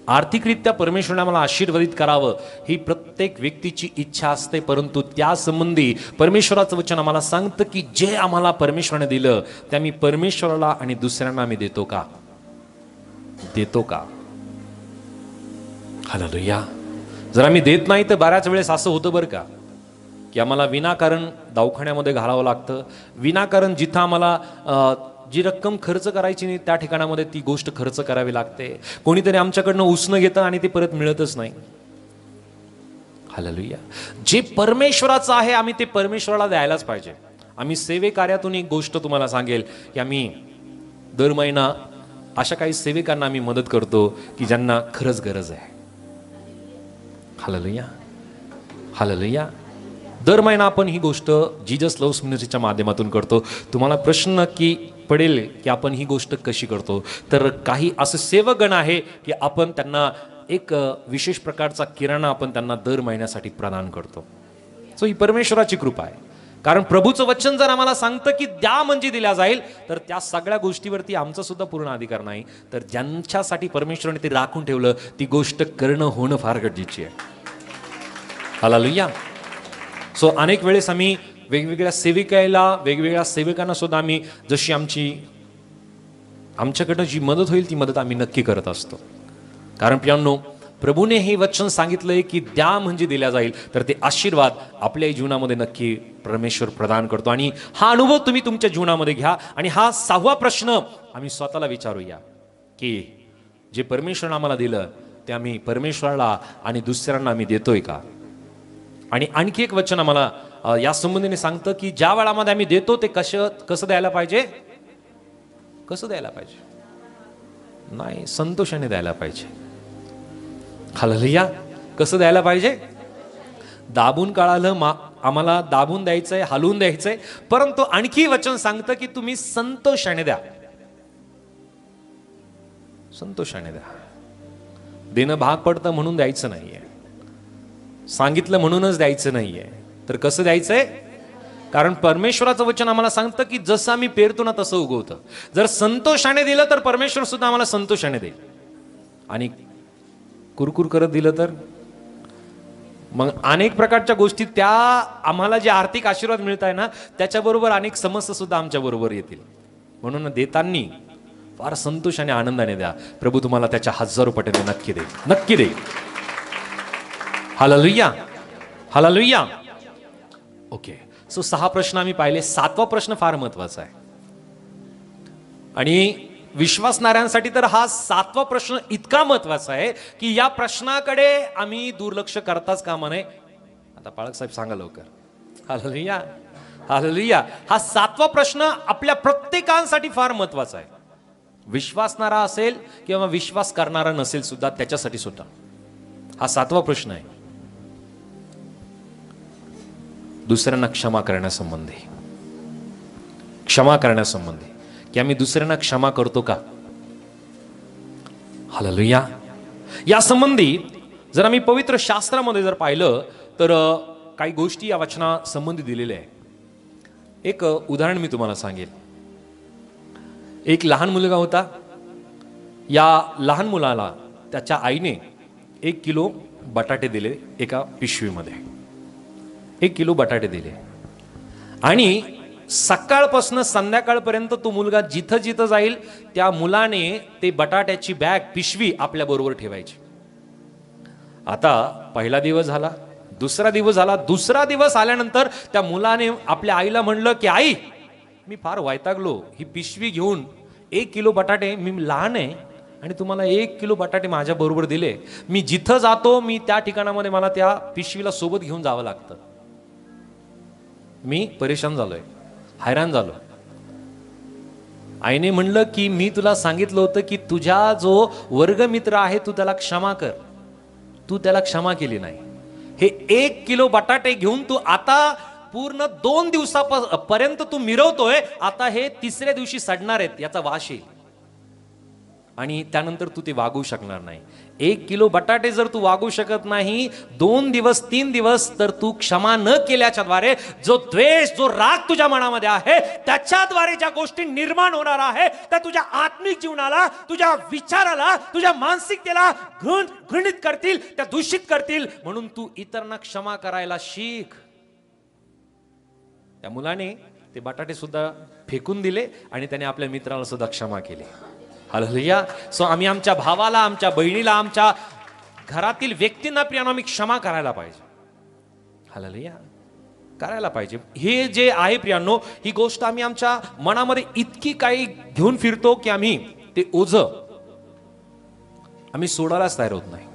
आर्थिकरित्या परमेश्वराने आम्हाला आशीर्वादित करावं ही प्रत्येक व्यक्तीची इच्छा असते, परंतु त्या संबंधी परमेश्वराचं वचन आम्हाला सांगतं की जे आम्हाला परमेश्वराने दिलं ते आम्ही परमेश्वराला आणि दुसऱ्यांना आम्ही देतो का? देतो का? हालेलुया. जर आम्ही देत नाही तर बऱ्याच वेळेस असं होतं बरं का की आम्हाला विनाकारण दवाखान्यामध्ये घालावं लागतं, विनाकारण जिथं आम्हाला जी रक्कम खर्च करायची नाही त्या ठिकाणामध्ये ती गोष्ट खर्च करावी लागते. कोणीतरी आमच्याकडनं उसणं घेतं आणि ते परत मिळतच नाही. हालेलुया. जे परमेश्वराचं आहे आम्ही ते परमेश्वराला द्यायलाच पाहिजे. आम्ही सेवेकार्यातून एक गोष्ट तुम्हाला सांगेल की आम्ही दर महिना अशा काही सेविकांना आम्ही मदत करतो की ज्यांना खरंच गरज आहे. Hallelujah, hallelujah. दर महिना आपण ही गोष्ट जीजस लव्स मिनिस्ट्रीच्या माध्यमातून करतो. तुम्हाला प्रश्न नक्की पडेल की आपण ही गोष्ट कशी करतो. तर काही असे सेवकगण आहे की आपण त्यांना एक विशेष प्रकारचा किराणा आपण त्यांना दर महिन्यासाठी प्रदान करतो. सो ही परमेश्वराची कृपा आहे. कारण प्रभूचं वचन जर आम्हाला सांगतं की द्या म्हणजे दिल्या जाईल, तर त्या सगळ्या गोष्टीवरती आमचा सुद्धा पूर्ण अधिकार नाही. तर ज्यांच्यासाठी परमेश्वराने ते राखून ठेवलं ती गोष्ट करणं होणं फार गरजेची आहे. हालेलुया. सो अनेक वेळेस आम्ही वेगवेगळ्या वेगवेगळ्या सेवकांना सुद्धा आम्ही जशी आमच्याकडनं जी मदत होईल ती मदत आम्ही नक्की करत असतो. कारण प्रियांनो, प्रभूने हे वचन सांगितलंय की द्या म्हणजे दिल्या जाईल. तर ते आशीर्वाद आपल्या जीवनामध्ये नक्की परमेश्वर प्रदान करतो. आणि हा अनुभव तुम्ही तुमच्या जीवनामध्ये घ्या. आणि हा 6वा प्रश्न आम्ही स्वतःला विचारूया की जे परमेश्वराने आम्हाला दिलं ते आम्ही परमेश्वराला आणि दुसऱ्यांना आम्ही देतोय का. आणि आणखी एक वचन आम्हाला या संबंधीने सांगतं की ज्या वेळामध्ये आम्ही देतो ते कसं द्यायला पाहिजे. कसं द्यायला पाहिजे. नाही, संतोषाने द्यायला पाहिजे. हालेलुया. कसं द्यायला पाहिजे. दाबून कळालं आम्हाला दाबून द्यायचंय, हलवून द्यायचंय. परंतु आणखी वचन सांगतं की तुम्ही संतोषाने द्या. संतोषाने द्या. देणं भाग पडतं म्हणून द्यायचं नाहीये. सांगितलं म्हणूनच द्यायचं नाहीये. तर कसं द्यायचंय. कारण परमेश्वराचं वचन आम्हाला सांगतं की जसं आम्ही पेरतो ना तसं उगवतं. जर संतोषाने दिलं तर परमेश्वर सुद्धा आम्हाला संतोषाने देईल. आणि कुरकुर करत दिलं तर मग अनेक प्रकारच्या गोष्टी त्या आम्हाला जे आर्थिक आशीर्वाद मिळत आहे ना त्याच्याबरोबर अनेक समस्या सुद्धा आमच्या बरोबर येतील. म्हणून देताना फार संतोषाने आनंदाने द्या. प्रभू तुम्हाला त्याच्या 1000 पटीने नक्की देईल. नक्की देईल. Hallelujah, hallelujah. ओके. सो 6 प्रश्न आम्ही पाहिले. 7वा प्रश्न फार महत्वाचा आहे. आणि विश्वासणाऱ्यांसाठी तर हा 7वा प्रश्न इतका महत्वाचा आहे की या प्रश्नाकडे आम्ही दुर्लक्ष करताच कामा नये. आता पाळक साहेब सांगा लवकर. Hallelujah, hallelujah. हा 7वा प्रश्न आपल्या प्रत्येकांसाठी फार महत्वाचा आहे. विश्वासणारा असेल किंवा विश्वास करणारा नसेल सुद्धा त्याच्यासाठी सुद्धा हा 7वा प्रश्न आहे. दुसऱ्यांना क्षमा करण्यासंबंधी. क्षमा करण्यासंबंधी की आम्ही दुसऱ्यांना क्षमा करतो का. हालेलुया. या संबंधी जर आम्ही पवित्र शास्त्रामध्ये जर पाहिलं तर काही गोष्टी या वचना संबंधी दिलेल्या आहे. एक उदाहरण मी तुम्हाला सांगेल. एक लहान मुलगा होता. या लहान मुलाला त्याच्या आईने 1 किलो बटाटे दिले. एका पिशवीमध्ये 1 किलो बटाटे दिले. आणि सकाळपासून संध्याकाळपर्यंत तो मुलगा जिथं जिथं जाईल त्या मुलाने ते बटाट्याची बॅग पिशवी आपल्या बरोबर ठेवायची. आता पहिला दिवस झाला, दुसरा दिवस झाला. दुसरा दिवस आल्यानंतर त्या मुलाने आपल्या आईला म्हणलं की आई, मी फार वैतागलो. ही पिशवी घेऊन 1 किलो बटाटे, मी लहान आहे आणि तुम्हाला 1 किलो बटाटे माझ्या बरोबर दिले. मी जिथं जातो मी त्या ठिकाणामध्ये मला त्या पिशवीला सोबत घेऊन जावं लागतं. मी परेशान झालोय, हैराण झालो. आईने म्हणलं की मी तुला सांगितलं होतं की तुझा जो वर्गमित्र आहे तू त्याला क्षमा कर. तू त्याला क्षमा केली नाही. हे 1 किलो बटाटे घेऊन तू आता पूर्ण 2 दिवसापर्यंत तू मिरवतोय. आता हे 3ऱ्या दिवशी सडणार आहेत, याचा वास येईल आणि त्यानंतर तू ते वागू शकणार नाही. 1 किलो बटाटे जर तू वागू शकत नाही 2 दिवस 3 दिवस, तर तू क्षमा न केल्याच्या द्वारे जो द्वेष, जो राग तुझ्या मनामध्ये आहे त्याच्याद्वारे ज्या गोष्टी निर्माण होणार आहे त्या तुझ्या आत्मिक जीवनाला, तुझ्या विचाराला, तुझ्या मानसिकतेला घृणित करतील, त्या दूषित करतील. म्हणून तू इतरांना क्षमा करायला शिक. त्या मुलाने ते बटाटे सुद्धा फेकून दिले आणि त्याने आपल्या मित्राला सुद्धा क्षमा केली. हालेलुया. सो आम्ही आमच्या भावाला, आमच्या बहिणीला, आमच्या घरातील व्यक्तींना प्रियानो आम्ही क्षमा करायला पाहिजे. हालेलुया. करायला पाहिजे. हे जे आहे प्रियानो, ही गोष्ट आम्ही आमच्या मनामध्ये इतकी काही घेऊन फिरतो की आम्ही ते ओझं आम्ही सोडायलाच तयार होत नाही.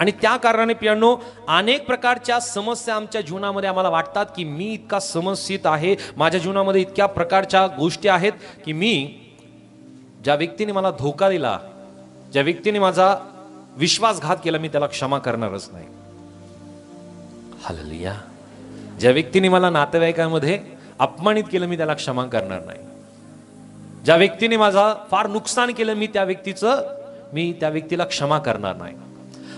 आणि त्या कारणाने प्रियांनो, अनेक प्रकारच्या समस्या आमच्या जीवनामध्ये आम्हाला वाटतात की मी इतका समस्यित आहे, माझ्या जीवनामध्ये इतक्या प्रकारच्या गोष्टी आहेत की मी, ज्या व्यक्तीने मला धोका दिला, ज्या व्यक्तीने माझा विश्वासघात केला, मी त्याला क्षमा करणारच नाही. हालेलुया. ज्या व्यक्तीने मला नातेवाईकांमध्ये अपमानित केलं, मी त्याला क्षमा करणार नाही. ज्या व्यक्तीने माझा फार नुकसान केलं, मी त्या व्यक्तीला क्षमा करणार नाही.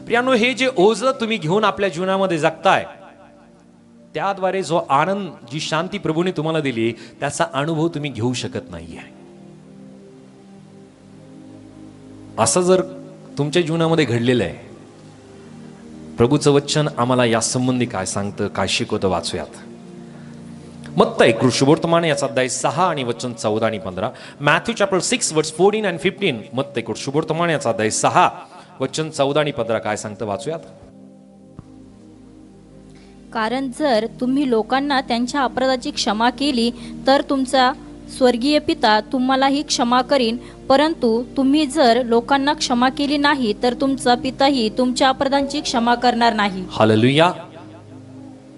प्रियांनो, हे जे ओझं तुम्ही घेऊन आपल्या जीवनामध्ये जगताय, त्याद्वारे जो आनंद, जी शांती प्रभूने तुम्हाला दिली, त्याचा अनुभव तुम्ही घेऊ शकत नाहीये. असं जर तुमच्या जीवनामध्ये घडलेलं आहे, प्रभूचं वचन आम्हाला या संबंधी काय सांगतं, काय शिकवतं, वाचूयात. मत्तई कृष्णवर्तमान याचा अध्याय 6 आणि वचन 14 आणि 15. मॅथ्यू चॅप्टर 6 वर्स 14 and 15. मत्तई कृष्णवर्तमान याचा अध्याय 6 वचन 14 आणि 15 काय सांगतं, वाचूयात. कारण जर तुम्ही लोकांना त्यांच्या अपराधाची क्षमा केली तर तुमचा स्वर्गीय पिता तुम्हालाही क्षमा करीन, परंतु तुम्ही जर लोकांना क्षमा केली नाही तर तुमचा पिताही तुमच्या अपराधांची क्षमा करणार नाही. हालेलुया.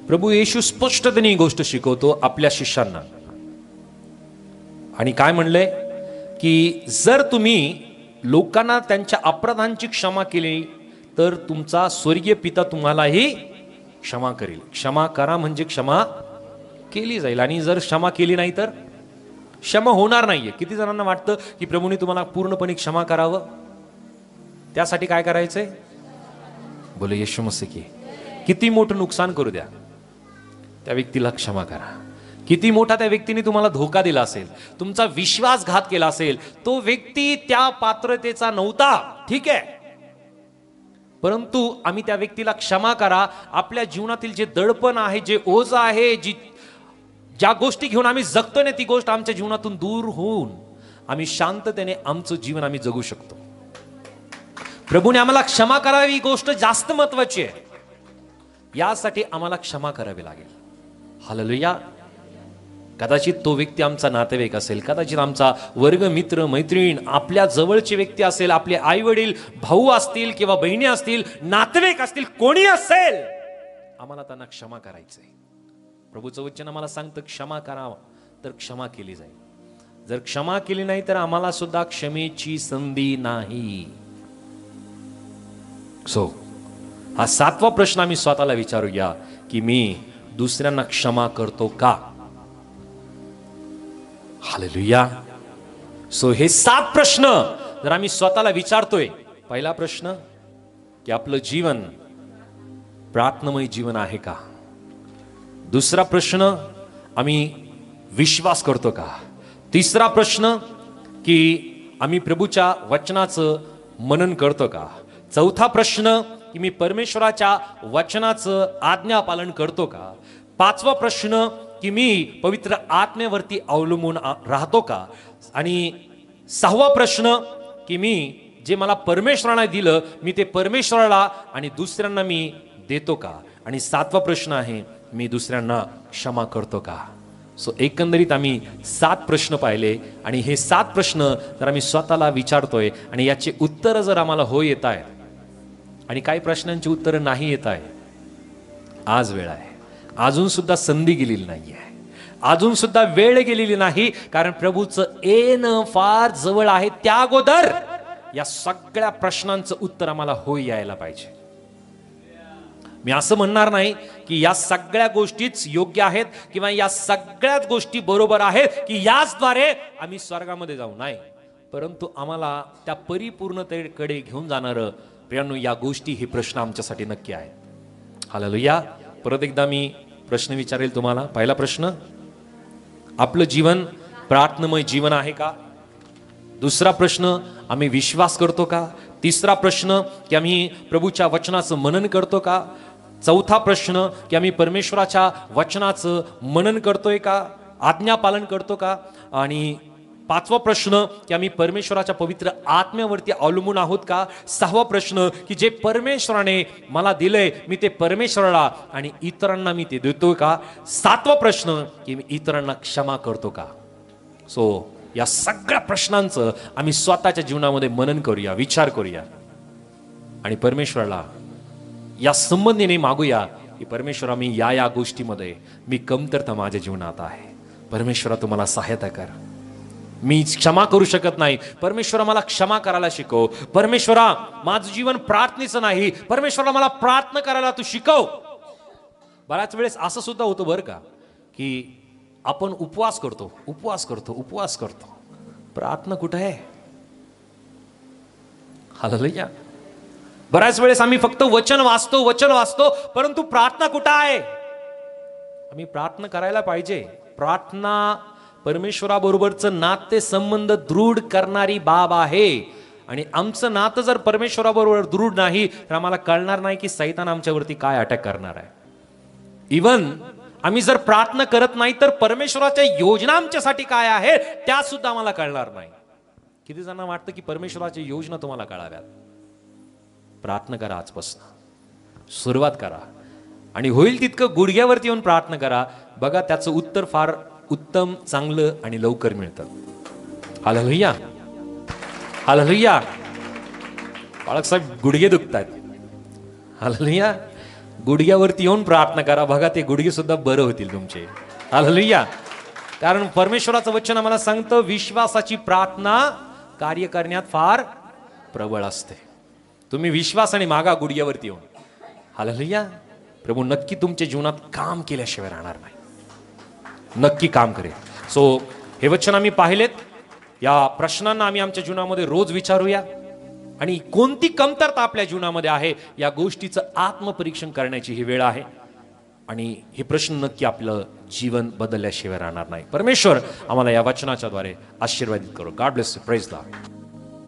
प्रभू येशू स्पष्टतेने ही गोष्ट शिकवतो आपल्या शिष्यांना. आणि काय म्हणलंय की जर तुम्ही लोकांना त्यांच्या अपराधांची क्षमा केली तर तुमचा स्वर्गीय पिता तुम्हालाही क्षमा करेल. क्षमा करा म्हणजे क्षमा केली जाईल, आणि जर क्षमा केली नाही तर क्षमा होणार नाहीये. किती जणांना वाटतं की प्रभूने तुम्हाला पूर्णपणे क्षमा करावं, त्यासाठी काय करायचंय? बोले येशू मसीह की किती मोठं नुकसान करू द्या, त्या व्यक्तीला क्षमा करा. किती मोठा त्या व्यक्तीने तुम्हाला धोका दिला असेल, तुमचा विश्वासघात केला असेल, तो व्यक्ती त्या पात्रतेचा नव्हता, ठीक आहे, परंतु आम्ही त्या व्यक्तीला क्षमा करा. आपल्या जीवनातील जे दडपण आहे, जे ओझ आहे, ज्या गोष्टी घेऊन आम्ही जगतो ना, ती गोष्ट आमच्या जीवनातून दूर होऊन आम्ही शांततेने आमचं जीवन आम्ही जगू शकतो. प्रभूने आम्हाला क्षमा करावी ही गोष्ट जास्त महत्वाची आहे. यासाठी आम्हाला क्षमा करावी लागेल. हालेलुया. कदाचित तो व्यक्ती आमचा नातेवाईक असेल, कदाचित आमचा वर्ग मित्र मैत्रीण, आपल्या जवळचे व्यक्ती असेल, आपले आई वडील, भाऊ असतील किंवा बहिणी असतील, नातेवाईक असतील, कोणी असेल, आम्हाला त्यांना क्षमा करायचंय. प्रभूचं वचन आम्हाला सांगतं क्षमा करा तर क्षमा केली जाईल. जर क्षमा केली नाही तर आम्हाला सुद्धा क्षमेची संधी नाही. सो हा 7वा प्रश्न आम्ही स्वतःला विचारूया की मी दुसऱ्यांना क्षमा करतो का? हालेलुया. सो हे 7 प्रश्न जर आम्ही स्वतःला विचारतोय, पहिला प्रश्न की आपलं जीवन प्रार्थनामय जीवन आहे का? दुसरा प्रश्न, आम्ही विश्वास करतो का? तिसरा प्रश्न की आम्ही प्रभूच्या वचनाचं मनन करतो का? चौथा प्रश्न की मी परमेश्वराच्या वचनाचं आज्ञा पालन करतो का? 5वा प्रश्न की मी पवित्र आत्मेवरती अवलंबून राहतो का? आणि 6वा प्रश्न की मी जे मला परमेश्वराने दिलं, मी ते परमेश्वराला आणि दुसऱ्यांना मी देतो का? आणि 7वा प्रश्न आहे, मी दुसऱ्यांना क्षमा करतो का? सो एकंदरीत आम्ही 7 प्रश्न पाहिले, आणि हे 7 प्रश्न जर आम्ही स्वतःला विचारतोय आणि याचे उत्तर जर आम्हाला हो येत आहे, आणि काही प्रश्नांची उत्तरं नाही येत आहे, आज वेळ आहे. अजून सुद्धा संधी गेलेली नाही आहे, अजून सुद्धा वेळ गेलेली नाही, कारण प्रभूचं येणं फार जवळ आहे. त्या अगोदर या सगळ्या प्रश्नांचं उत्तर आम्हाला हो यायला पाहिजे. मी असं म्हणणार नाही की या सगळ्या गोष्टीच योग्य आहेत किंवा या सगळ्याच गोष्टी बरोबर आहेत की याचद्वारे आम्ही स्वर्गामध्ये जाऊ, नाही, परंतु आम्हाला त्या परिपूर्णतेकडे घेऊन जाणारं प्रियांनो या गोष्टी, हे प्रश्न आमच्यासाठी नक्की आहेत. हालेलुया. परत एकदा मी प्रश्न विचारेल तुम्हाला. पहिला प्रश्न, आपलं जीवन प्रार्थनामय जीवन आहे का? दुसरा प्रश्न, आम्ही विश्वास करतो का? तिसरा प्रश्न की आम्ही प्रभूच्या वचनाचं मनन करतो का? चौथा प्रश्न की आम्ही परमेश्वराच्या वचनाचं मनन करतोय का, आज्ञा पालन करतो का? आणि 5वा प्रश्न की आम्ही परमेश्वराच्या पवित्र आत्म्यावरती अवलंबून आहोत का? 6वा प्रश्न की जे परमेश्वराने मला दिलंय, मी ते परमेश्वराला आणि इतरांना मी ते देतोय का? 7वा प्रश्न की मी इतरांना क्षमा करतो का? सो या सगळ्या प्रश्नांचं आम्ही स्वतःच्या जीवनामध्ये मनन करूया, विचार करूया, आणि परमेश्वराला या संबंधीने मागूया की परमेश्वरा, मी या गोष्टीमध्ये मी कमतरता माझ्या जीवनात आहे, परमेश्वरा तुम्हाला सहायता कर. मी क्षमा करू शकत नाही, परमेश्वरा मला क्षमा करायला शिकव. परमेश्वरा, माझं जीवन प्रार्थनेचं नाही, परमेश्वरा मला प्रार्थना करायला तू शिकव. बऱ्याच वेळेस असं सुद्धा होतं बरं का, की आपण उपवास करतो, प्रार्थना कुठं आहे? हालेलुया. बऱ्याच वेळेस आम्ही फक्त वचन वाचतो, परंतु प्रार्थना कुठं आहे? आम्ही प्रार्थना करायला पाहिजे. प्रार्थना परमेश्वराबरोबरचं नाते संबंध दृढ करणारी बाब आहे. आणि आमचं नातं जर परमेश्वराबरोबर दृढ नाही तर आम्हाला कळणार नाही की सैतान आमच्यावरती काय अटॅक करणार आहे. इवन आम्ही जर प्रार्थना करत नाही तर परमेश्वराच्या योजना आमच्यासाठी काय आहे त्या सुद्धा आम्हाला कळणार नाही. किती जणांना वाटतं की परमेश्वराची योजना तुम्हाला कळाव्यात? प्रार्थना करा, आजपासून सुरुवात करा आणि होईल तितकं गुडघ्यावरती येऊन प्रार्थना करा. बघा, त्याचं उत्तर फार उत्तम, चांगलं आणि लवकर मिळतं. Hallelujah, hallelujah. बाळकसाहेब गुडघे दुखतात. हालेलुया. गुडघ्यावरती येऊन प्रार्थना करा, बघा ते गुडघे सुद्धा बरं होतील तुमचे. हालेलुया. कारण परमेश्वराचं वचन आम्हाला सांगतं, विश्वासाची प्रार्थना कार्य करण्यात फार प्रबळ असते. तुम्ही विश्वासाने मागा गुडघ्यावरती येऊन. हालेलुया. प्रभू नक्की तुमच्या जीवनात काम केल्याशिवाय राहणार नाही, नक्की काम करेल. सो हे वचन आम्ही पाहिलेत. या प्रश्नांना आम्ही आमच्या जीवनामध्ये रोज विचारूया आणि कोणती कमतरता आपल्या जीवनामध्ये आहे या गोष्टीचं आत्मपरीक्षण करण्याची ही वेळ आहे. आणि हे प्रश्न नक्की आपलं जीवन बदलल्याशिवाय राहणार नाही. परमेश्वर आम्हाला या वचनाच्या द्वारे आशीर्वादित करो. God bless you. Praise the Lord.